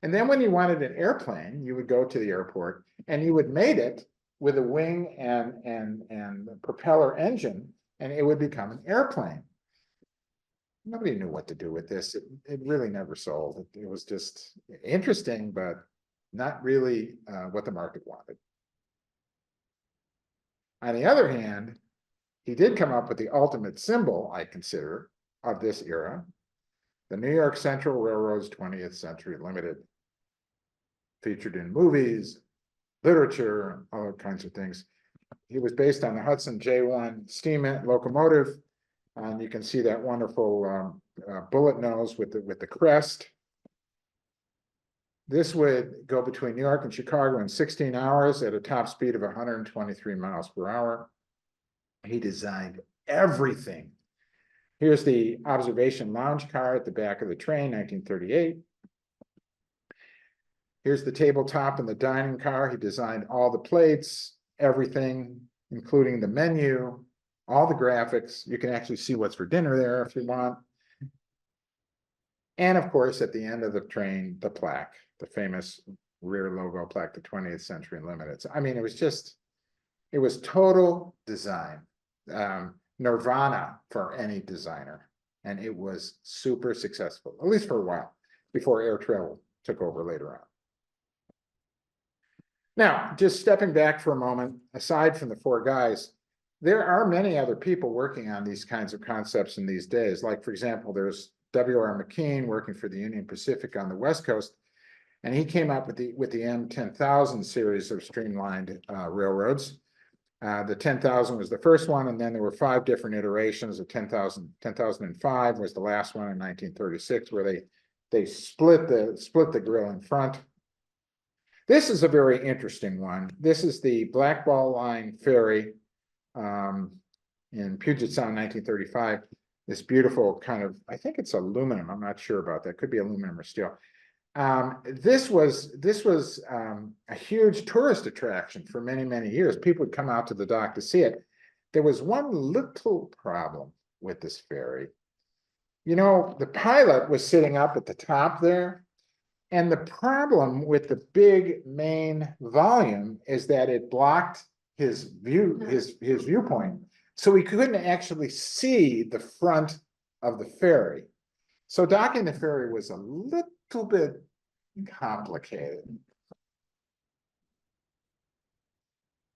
And then when you wanted an airplane, you would go to the airport and you would mate it with a wing and propeller engine, and it would become an airplane. Nobody knew what to do with this. It really never sold. It was just interesting, but not really what the market wanted. On the other hand, he did come up with the ultimate symbol, I consider, of this era, the New York Central Railroad's 20th Century Limited, featured in movies, literature, and other kinds of things. He was based on the Hudson J1 steam locomotive, and you can see that wonderful bullet nose with the crest. This would go between New York and Chicago in 16 hours at a top speed of 123 miles per hour. He designed everything. Here's the observation lounge car at the back of the train, 1938. Here's the tabletop and the dining car. He designed all the plates, everything, including the menu, all the graphics. You can actually see what's for dinner there if you want. And of course, at the end of the train, the plaque, the famous rear logo plaque, the 20th Century Limited. So, I mean, it was total design, nirvana for any designer. And it was super successful, at least for a while, before air travel took over later on. Now, just stepping back for a moment, aside from the four guys, there are many other people working on these kinds of concepts in these days. Like, for example, there's W.R. McKean, working for the Union Pacific on the West Coast. And he came up with the M10,000 series of streamlined railroads. The 10,000 was the first one, and then there were 5 different iterations. The 10,005 was the last one in 1936, where they split the grill in front. This is a very interesting one. This is the Black Ball Line ferry in Puget Sound, 1935. This beautiful kind of, I think it's aluminum. I'm not sure about that. Could be aluminum or steel. This was a huge tourist attraction for many, many years. People would come out to the dock to see it. There was one little problem with this ferry. You know, the pilot was sitting up at the top there, and the problem with the big main volume is that it blocked his view, his viewpoint. So he couldn't actually see the front of the ferry. So docking the ferry was a little bit complicated.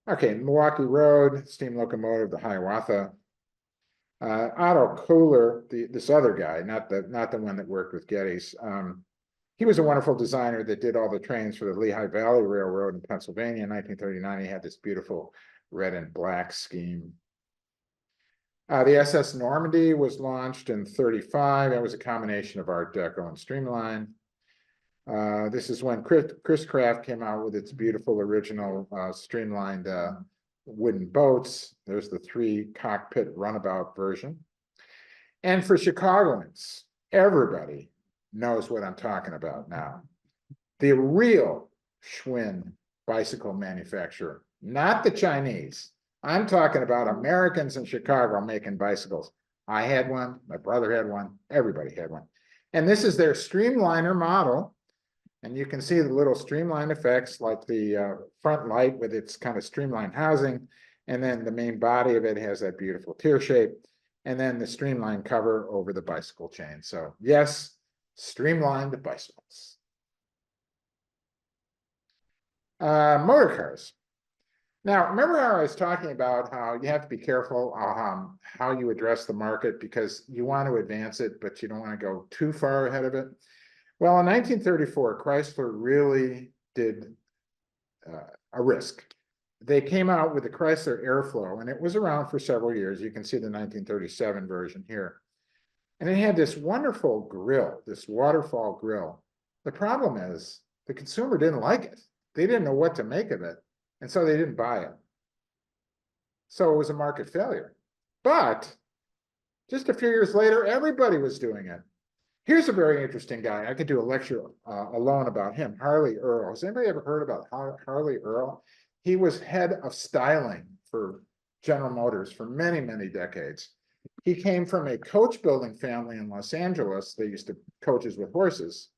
Okay, Milwaukee Road, steam locomotive, the Hiawatha. Otto Kohler, this other guy, not the one that worked with Geddes. He was a wonderful designer that did all the trains for the Lehigh Valley Railroad in Pennsylvania. In 1939, he had this beautiful red and black scheme. The SS Normandy was launched in 1935. That was a combination of Art Deco and Streamline. This is when Chris Craft came out with its beautiful original streamlined wooden boats. There's the 3 cockpit runabout version. And for Chicagoans, everybody knows what I'm talking about now. The real Schwinn bicycle manufacturer, not the Chinese. I'm talking about Americans in Chicago making bicycles. I had one, my brother had one, everybody had one. And this is their Streamliner model. And you can see the little streamline effects, like the front light with its kind of streamlined housing. And then the main body of it has that beautiful tear shape. And then the streamlined cover over the bicycle chain. So yes, streamlined bicycles. Motor cars. Now, remember how I was talking about how you have to be careful how you address the market, because you want to advance it, but you don't want to go too far ahead of it. Well, in 1934, Chrysler really did a risk. They came out with the Chrysler Airflow, and it was around for several years. You can see the 1937 version here. And it had this wonderful grill, this waterfall grill. The problem is the consumer didn't like it. They didn't know what to make of it, and so they didn't buy it. So it was a market failure. But just a few years later, everybody was doing it. Here's a very interesting guy. I could do a lecture alone about him, Harley Earl. Has anybody ever heard about Harley Earl? He was head of styling for General Motors for many, many decades. He came from a coach building family in Los Angeles. They used to coaches with horses.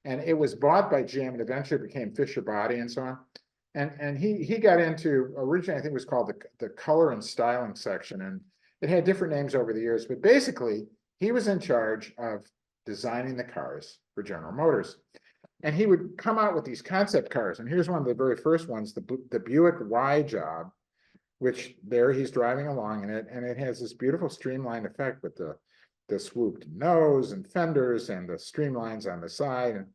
And it was bought by GM and eventually became Fisher Body and so on. And he got into, originally I think it was called the color and styling section. And it had different names over the years. But basically, he was in charge of designing the cars for General Motors. And he would come out with these concept cars. And here's one of the very first ones, the Buick Y Job, which there he's driving along in it. And it has this beautiful streamlined effect with the swooped nose and fenders and the streamlines on the side.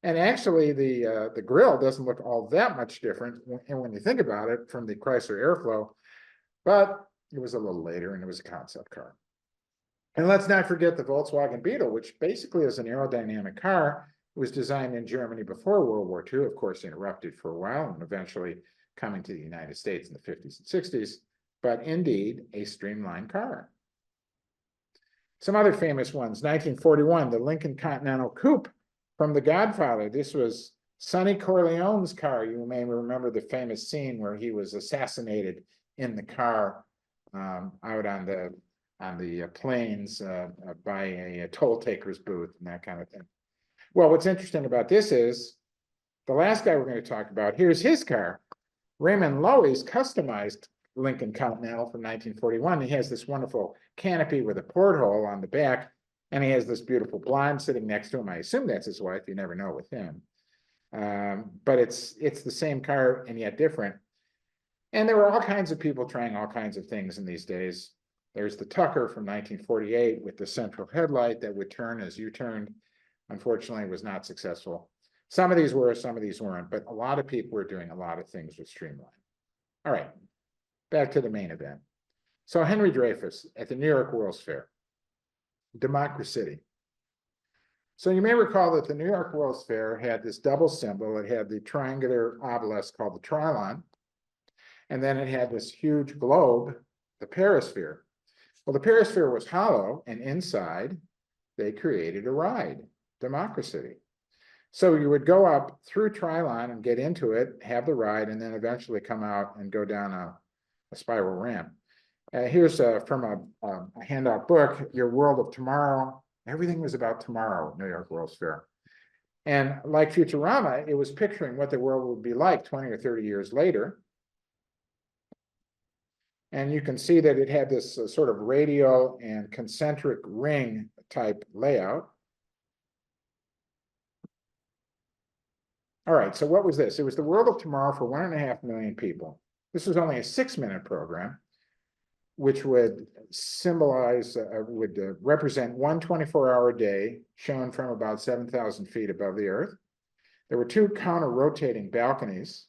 And actually the grille doesn't look all that much different when you think about it from the Chrysler Airflow, but it was a little later and it was a concept car. And let's not forget the Volkswagen Beetle, which basically is an aerodynamic car. It was designed in Germany before World War II, of course, interrupted for a while, and eventually coming to the United States in the 50s and 60s, but indeed a streamlined car. Some other famous ones, 1941, the Lincoln Continental Coupe from The Godfather. This was Sonny Corleone's car. You may remember the famous scene where he was assassinated in the car out on the plains by a toll taker's booth and that kind of thing. Well, what's interesting about this is the last guy we're going to talk about, here's his car. Raymond Loewy's customized Lincoln Continental from 1941. He has this wonderful canopy with a porthole on the back, and he has this beautiful blonde sitting next to him. I assume that's his wife. You never know with him. But it's the same car and yet different. And there were all kinds of people trying all kinds of things in these days. There's the Tucker from 1948 with the central headlight that would turn as you turned. Unfortunately, it was not successful. Some of these were, some of these weren't, but a lot of people were doing a lot of things with Streamline. All right, back to the main event. So Henry Dreyfuss at the New York World's Fair, Democracy. So you may recall that the New York World's Fair had this double symbol. It had the triangular obelisk called the Trilon, and then it had this huge globe, the perisphere. Well, the perisphere was hollow, and inside they created a ride, Democracy. So you would go up through Trilon and get into it, have the ride, and then eventually come out and go down a spiral ramp. Here's from a handout book, Your World of Tomorrow. Everything was about tomorrow, New York World's Fair. And like Futurama, it was picturing what the world would be like 20 or 30 years later. And you can see that it had this sort of radial and concentric ring type layout. All right, so what was this? It was the world of tomorrow for 1.5 million people. This was only a 6-minute program, which would symbolize, represent one 24-hour day shown from about 7,000 feet above the earth. There were 2 counter-rotating balconies,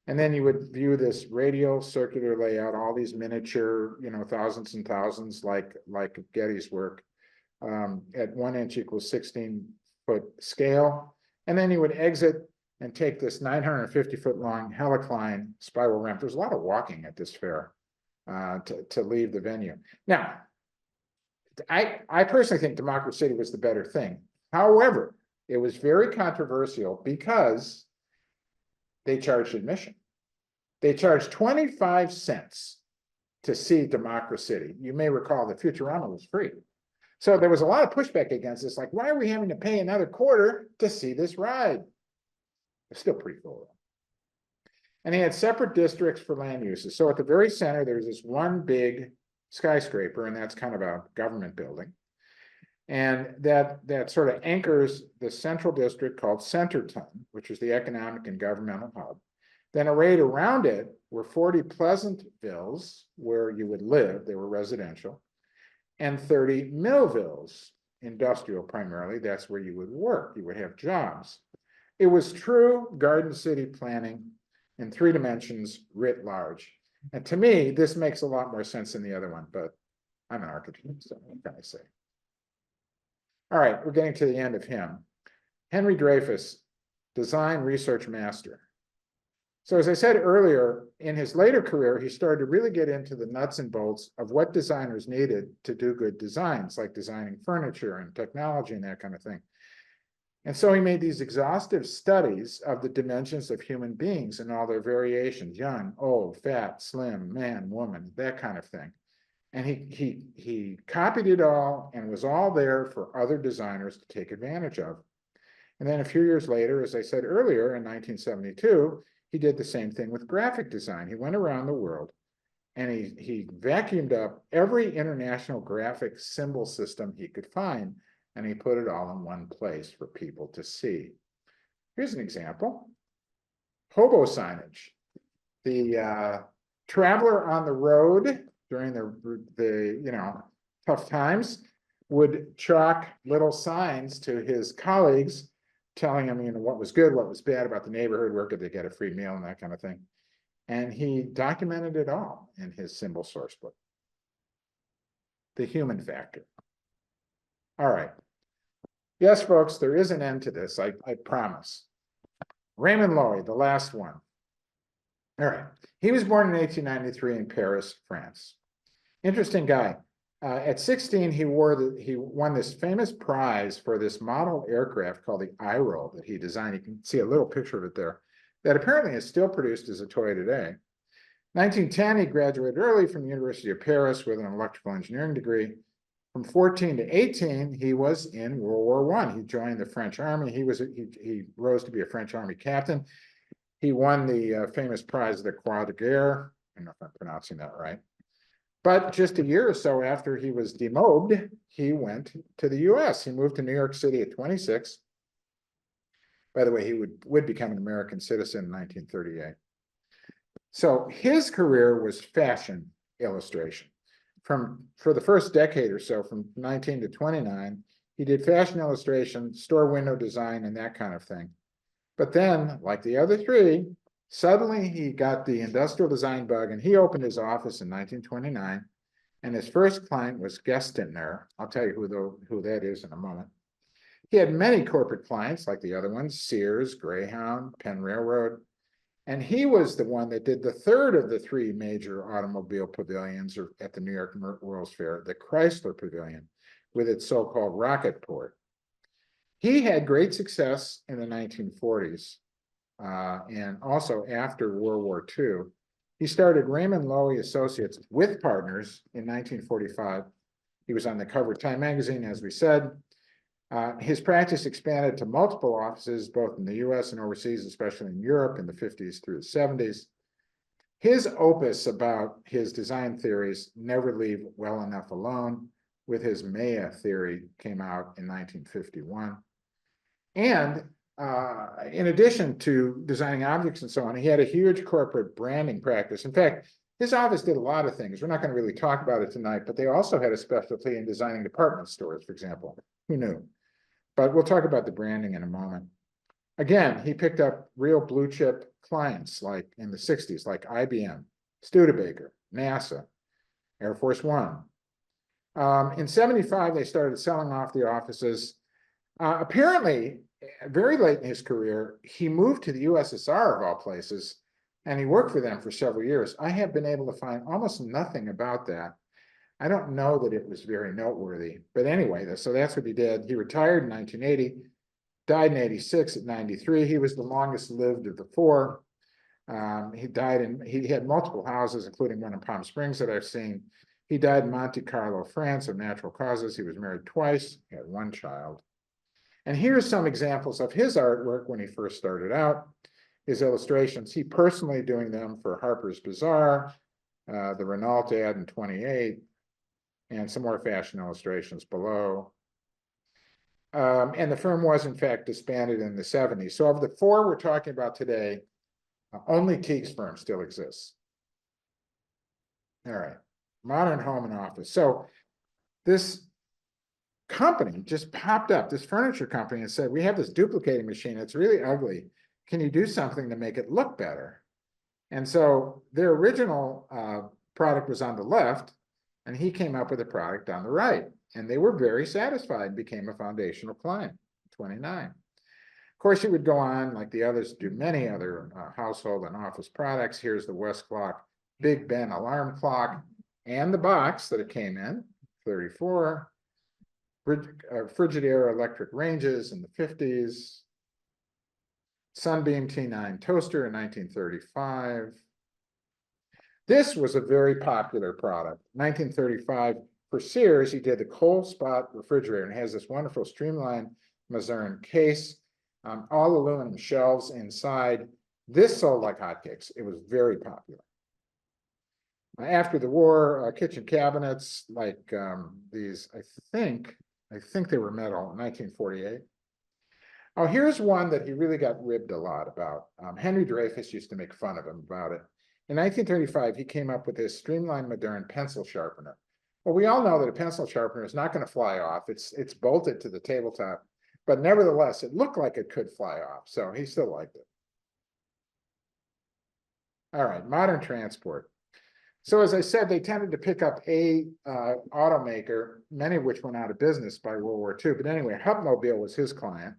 and then you would view this radial circular layout, all these miniature, thousands and thousands, like Geddes' work, at 1 inch equals 16-foot scale. And then you would exit and take this 950-foot long helicline spiral ramp. There's a lot of walking at this fair to leave the venue. Now, I personally think Democracy was the better thing. However, it was very controversial because they charged admission. They charged 25 cents to see Democracy. You may recall that Futurama was free. So there was a lot of pushback against this, like, why are we having to pay another quarter to see this ride? It's still pretty full. And they had separate districts for land uses. So at the very center, there's this one big skyscraper, and that's kind of a government building. And that sort of anchors the central district called Centerton, which is the economic and governmental hub. Then arrayed around it were 40 Pleasantvilles where you would live, they were residential, and 30 Millvilles, industrial primarily, that's where you would work, you would have jobs. It was true Garden City planning in 3 dimensions writ large. And to me, this makes a lot more sense than the other one, but I'm an architect, so what can I say? All right, we're getting to the end of him. Henry Dreyfuss, design research master. So as I said earlier, in his later career, he started to really get into the nuts and bolts of what designers needed to do good designs, like designing furniture and technology and that kind of thing. And so he made these exhaustive studies of the dimensions of human beings and all their variations, young, old, fat, slim, man, woman, that kind of thing. And he copied it all and was all there for other designers to take advantage of. And then a few years later, as I said earlier, in 1972, he did the same thing with graphic design. He went around the world and he vacuumed up every international graphic symbol system he could find, and he put it all in one place for people to see. Here's an example. Hobo signage. The traveler on the road during the tough times would chalk little signs to his colleagues telling him, what was good, what was bad about the neighborhood, where could they get a free meal and that kind of thing. And he documented it all in his symbol source book. The human factor. All right. Yes, folks, there is an end to this, I promise. Raymond Loewy, the last one. All right. He was born in 1893 in Paris, France. Interesting guy. At 16, he won this famous prize for this model aircraft called the iRoll that he designed. You can see a little picture of it there, that apparently is still produced as a toy today. 1910, he graduated early from the University of Paris with an electrical engineering degree. From 14 to 18, he was in World War I. He joined the French Army. He rose to be a French Army captain. He won the famous prize of the Croix de Guerre. I don't know if I'm pronouncing that right. But just a year or so after he was demobbed, he went to the US. He moved to New York City at 26. By the way, he would become an American citizen in 1938. So his career was fashion illustration. for the first decade or so, from 19 to 29, he did fashion illustration, store window design, and that kind of thing. But then, like the other three, suddenly he got the industrial design bug, and he opened his office in 1929. And his first client was Gestintner. I'll tell you who that is in a moment. He had many corporate clients, like the other ones, Sears, Greyhound, Penn Railroad. And he was the one that did the third of the three major automobile pavilions at the New York World's Fair, the Chrysler Pavilion, with its so-called rocket port. He had great success in the 1940s, and also after World War II. He started Raymond Loewy Associates with partners in 1945. He was on the cover of Time magazine, as we said. His practice expanded to multiple offices, both in the US and overseas, especially in Europe in the 50s through the 70s. His opus about his design theories, Never Leave Well Enough Alone, with his Maya theory, came out in 1951. And in addition to designing objects and so on, he had a huge corporate branding practice. In fact, his office did a lot of things. We're not going to really talk about it tonight, but they also had a specialty in designing department stores, for example. Who knew? But we'll talk about the branding in a moment. Again, he picked up real blue chip clients like in the 60s, like IBM, Studebaker, NASA, Air Force One. In 75, they started selling off the offices. Apparently, very late in his career, he moved to the USSR of all places, and he worked for them for several years. I have been able to find almost nothing about that. I don't know that it was very noteworthy, but anyway, so that's what he did. He retired in 1980, died in 86 at 93. He was the longest lived of the four. He had multiple houses, including one in Palm Springs that I've seen. He died in Monte Carlo, France, of natural causes. He was married twice, he had one child. And here's some examples of his artwork when he first started out. His illustrations, he personally doing them for Harper's Bazaar, the Renault ad in 28, and some more fashion illustrations below. And the firm was, in fact, disbanded in the 70s. So of the four we're talking about today, only Teague's firm still exists. All right, modern home and office. So this company just popped up, this furniture company, and said, we have this duplicating machine. It's really ugly. Can you do something to make it look better? And so their original product was on the left, and he came up with a product on the right. And they were very satisfied, became a foundational client, 29. Of course, he would go on, like the others, do many other household and office products. Here's the West Clock Big Ben alarm clock and the box that it came in, 34. Frigidaire electric ranges in the 50s. Sunbeam T9 toaster in 1935. This was a very popular product. 1935, for Sears, he did the cold spot refrigerator, and has this wonderful Streamline Moderne case, all aluminum shelves inside. This sold like hotcakes. It was very popular. After the war, kitchen cabinets like these, I think they were metal, 1948. Oh, here's one that he really got ribbed a lot about. Henry Dreyfuss used to make fun of him about it. In 1935, he came up with this Streamline Moderne pencil sharpener. Well, we all know that a pencil sharpener is not going to fly off. It's bolted to the tabletop, but nevertheless, it looked like it could fly off, so he still liked it. All right, modern transport. So as I said, they tended to pick up a automaker, many of which went out of business by World War II. But anyway, Hupmobile was his client.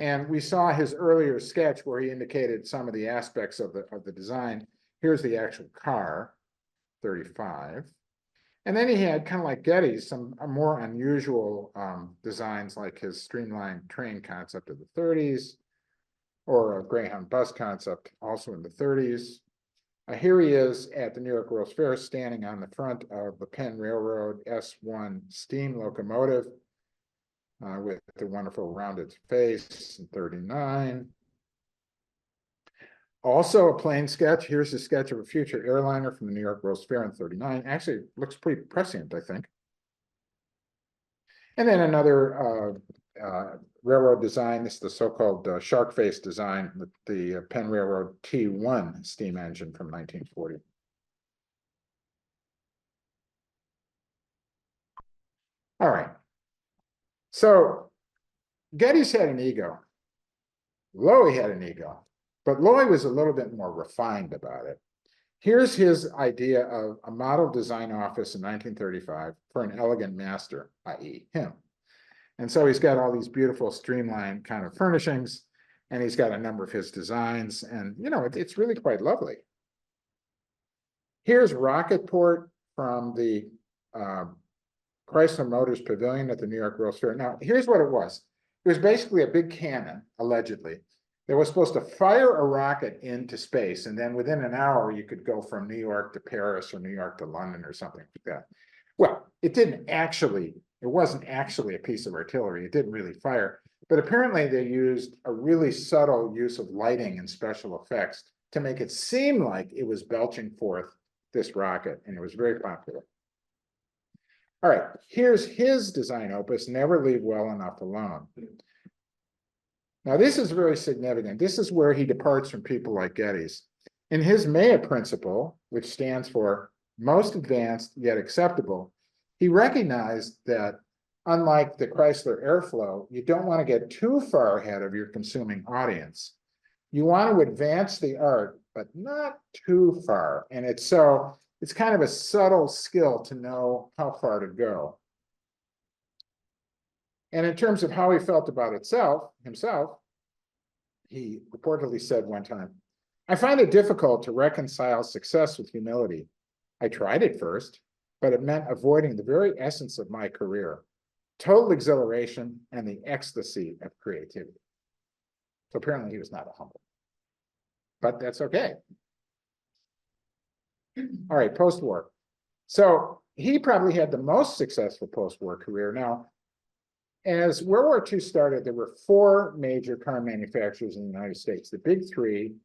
And we saw his earlier sketch where he indicated some of the aspects of the design. Here's the actual car, 35. And then he had, kind of like Geddes, some more unusual designs, like his streamlined train concept of the 30s, or a Greyhound bus concept also in the 30s. Here he is at the New York World's Fair, standing on the front of the Penn Railroad S1 steam locomotive with the wonderful rounded face in 39. Also a plane sketch. Here's a sketch of a future airliner from the New York World's Fair in 39. Actually, it looks pretty prescient, I think. And then another railroad design. This is the so-called shark face design with the Penn Railroad T1 steam engine from 1940. All right. So Geddes had an ego. Loewy had an ego, but Loewy was a little bit more refined about it. Here's his idea of a model design office in 1935 for an elegant master, i.e. him. And so he's got all these beautiful streamlined kind of furnishings, and he's got a number of his designs, and it's really quite lovely. Here's Rocketport from the Chrysler Motors Pavilion at the New York World's Fair. Now, here's what it was. It was basically a big cannon, allegedly, that was supposed to fire a rocket into space, and then within an hour, you could go from New York to Paris or New York to London or something like that. Well, it wasn't actually a piece of artillery. It didn't really fire, but apparently they used a really subtle use of lighting and special effects to make it seem like it was belching forth this rocket, and it was very popular. All right, here's his design opus, Never Leave Well Enough Alone. Now, this is very significant. This is where he departs from people like Geddes. In his MEA principle, which stands for most advanced yet acceptable, he recognized that unlike the Chrysler Airflow, you don't want to get too far ahead of your consuming audience. You want to advance the art, but not too far. And it's kind of a subtle skill to know how far to go. And in terms of how he felt about himself, he reportedly said one time, "I find it difficult to reconcile success with humility. I tried it first, but it meant avoiding the very essence of my career, total exhilaration and the ecstasy of creativity." So apparently he was not a humble, but that's okay. All right, post-war. So he probably had the most successful post-war career. Now, as World War II started, there were 4 major car manufacturers in the United States, the big 3,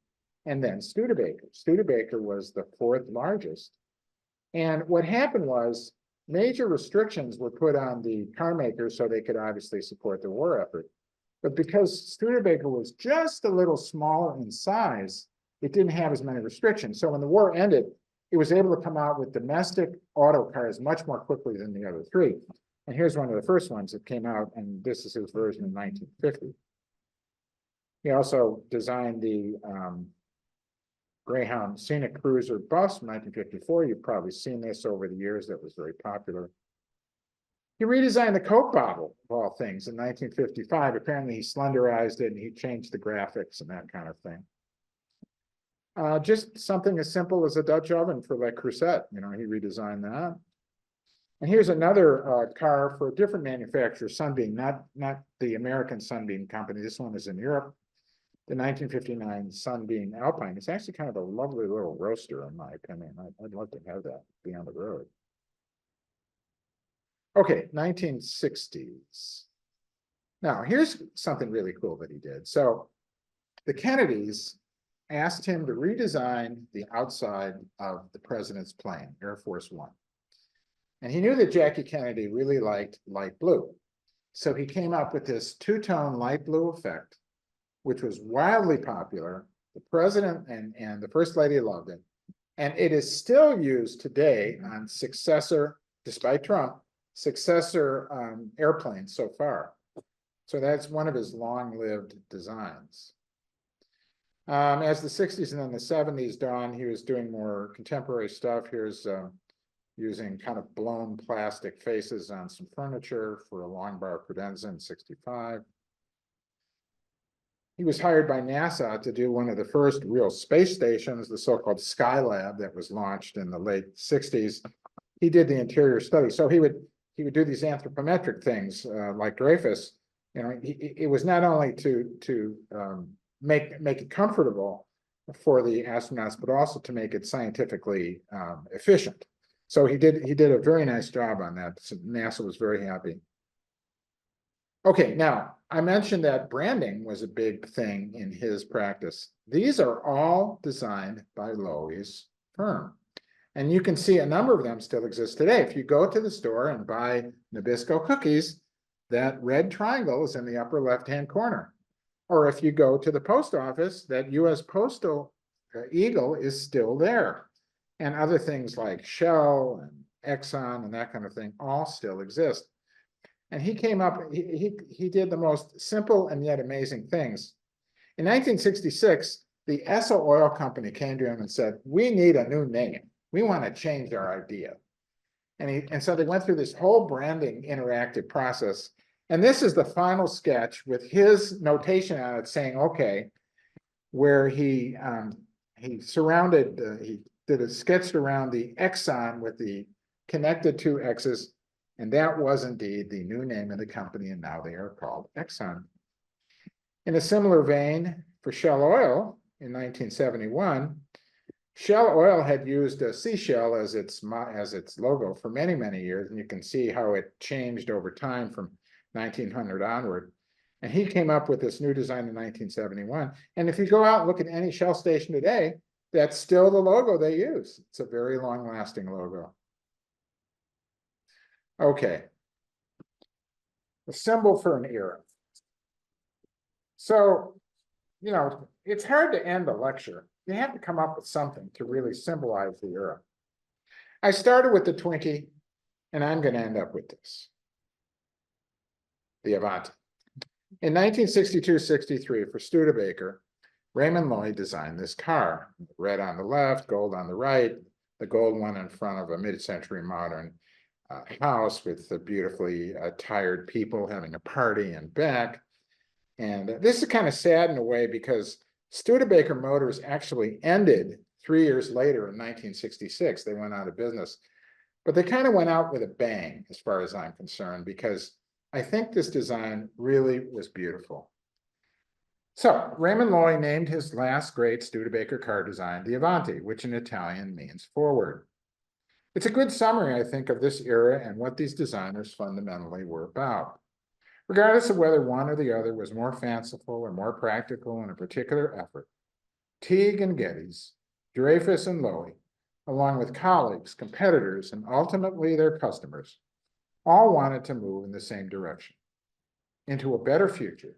and then Studebaker. Studebaker was the 4th largest. And what happened was major restrictions were put on the car makers so they could obviously support the war effort. But because Studebaker was just a little smaller in size, it didn't have as many restrictions. So when the war ended, it was able to come out with domestic auto cars much more quickly than the other 3. And here's one of the first ones that came out, and this is his version in 1950. He also designed the Greyhound Scenic Cruiser bus from 1954. You've probably seen this over the years. That was very popular. He redesigned the Coke bottle, of all things, in 1955. Apparently, he slenderized it, and he changed the graphics and that kind of thing. Just something as simple as a Dutch oven for Le Creuset. He redesigned that. And here's another car for a different manufacturer, Sunbeam, not the American Sunbeam company. This one is in Europe. The 1959 Sunbeam Alpine. It's actually kind of a lovely little roadster, in my opinion. I'd love to have that be on the road. Okay, 1960s. Now, here's something really cool that he did. So the Kennedys asked him to redesign the outside of the president's plane, Air Force One. And he knew that Jackie Kennedy really liked light blue. So he came up with this 2-tone light blue effect, which was wildly popular. The president and the first lady loved it. And it is still used today on successor, despite Trump, successor airplanes so far. So that's one of his long-lived designs. As the 60s and then the 70s dawned, he was doing more contemporary stuff. Here's using kind of blown plastic faces on some furniture for a long bar credenza in 65. He was hired by NASA to do one of the first real space stations, the so-called Skylab that was launched in the late 60s. He did the interior study. So he would do these anthropometric things like Dreyfuss. It was not only to make it comfortable for the astronauts, but also to make it scientifically efficient. So he did a very nice job on that. So NASA was very happy. Okay, now I mentioned that branding was a big thing in his practice. These are all designed by Loewy's firm. And you can see a number of them still exist today. If you go to the store and buy Nabisco cookies, that red triangle is in the upper left-hand corner. Or if you go to the post office, that US Postal Eagle is still there. And other things like Shell and Exxon and that kind of thing all still exist. And he came up, he did the most simple and yet amazing things. In 1966, the Esso Oil Company came to him and said, we need a new name. We want to change our idea. And so they went through this whole branding interactive process. And this is the final sketch with his notation on it saying, okay, where he surrounded, he did a sketch around the Exxon with the connected two X's. And that was indeed the new name of the company. And now they are called Exxon. In a similar vein, for Shell Oil in 1971, Shell Oil had used a seashell as its logo for many, many years, and you can see how it changed over time from 1900 onward. And he came up with this new design in 1971. And if you go out and look at any Shell station today, that's still the logo they use. It's a very long-lasting logo. Okay. A symbol for an era. So, you know, it's hard to end a lecture. You have to come up with something to really symbolize the era. I started with the Twinkie, and I'm going to end up with this. The Avanti. In 1962-63, for Studebaker, Raymond Loewy designed this car. Red on the left, gold on the right, the gold one in front of a mid-century modern house with the beautifully attired people having a party in back. And this is kind of sad in a way because Studebaker Motors actually ended 3 years later in 1966. They went out of business. But they kind of went out with a bang, as far as I'm concerned, because I think this design really was beautiful. So Raymond Loewy named his last great Studebaker car design the Avanti, which in Italian means forward. It's a good summary, I think, of this era and what these designers fundamentally were about. Regardless of whether one or the other was more fanciful or more practical in a particular effort, Teague and Geddes, Dreyfuss and Loewy, along with colleagues, competitors, and ultimately their customers, all wanted to move in the same direction, into a better future,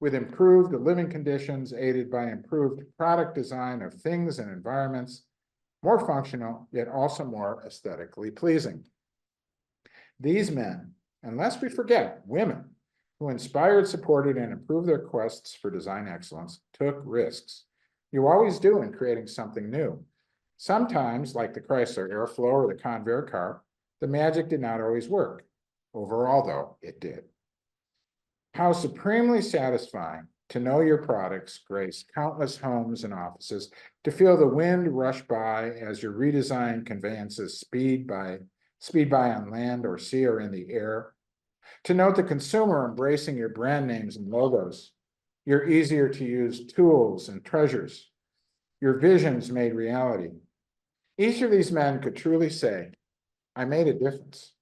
with improved living conditions aided by improved product design of things and environments, more functional, yet also more aesthetically pleasing. These men, and lest we forget, women, who inspired, supported, and improved their quests for design excellence, took risks. You always do in creating something new. Sometimes, like the Chrysler Airflow or the Convair car, the magic did not always work. Overall, though, it did. How supremely satisfying to know your products grace countless homes and offices, to feel the wind rush by as your redesigned conveyances speed by on land or sea or in the air, to note the consumer embracing your brand names and logos, your easier to use tools and treasures, your visions made reality. Each of these men could truly say, I made a difference.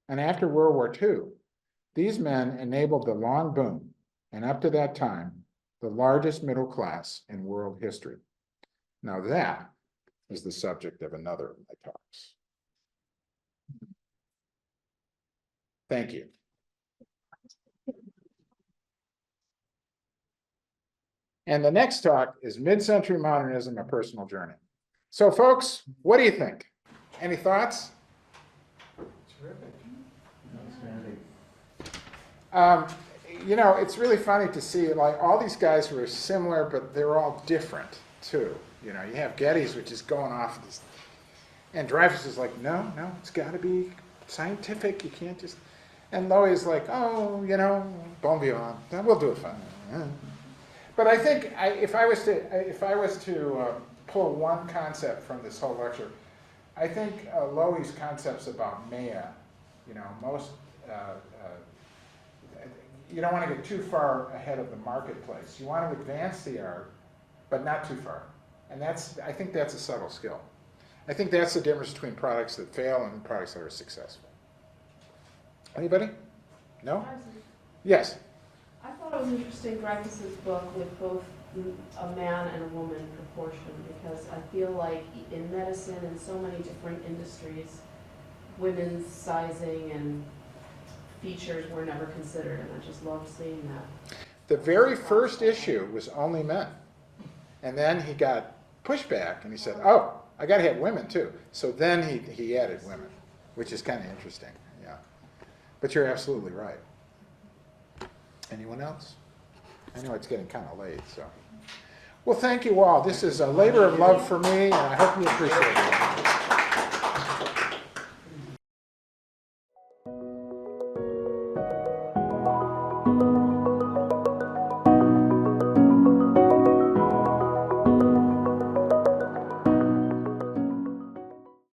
And after World War II, these men enabled the long boom, and up to that time, the largest middle class in world history. Now that is the subject of another of my talks. Thank you. And the next talk is Mid-Century Modernism, A Personal Journey. So folks, what do you think? Any thoughts? Terrific. You know, it's really funny to see, like, all these guys who are similar, but they're all different too. You know, you have Geddes, which is going off this, and Dreyfuss is like, no, it's got to be scientific. You can't just. And Loewy's like, oh, you know, bon vivant, we'll do it fine. But I think if I was to pull one concept from this whole lecture, I think Loewy's concepts about Maya, you know, you don't want to get too far ahead of the marketplace. You want to advance the art, but not too far. And I think that's a subtle skill. I think that's the difference between products that fail and products that are successful. Anybody? No? Yes? I thought it was interesting, Dreyfuss's book, with both a man and a woman proportion, because I feel like in medicine and so many different industries, women's sizing and features were never considered, and I just love seeing that. The very first issue was only men. And then he got pushback, and he said, oh, I got to have women too. So then he added women, which is kind of interesting, yeah. But you're absolutely right. Anyone else? I know it's getting kind of late, so. Well, thank you all. This is a labor of love for me, and I hope you appreciate it.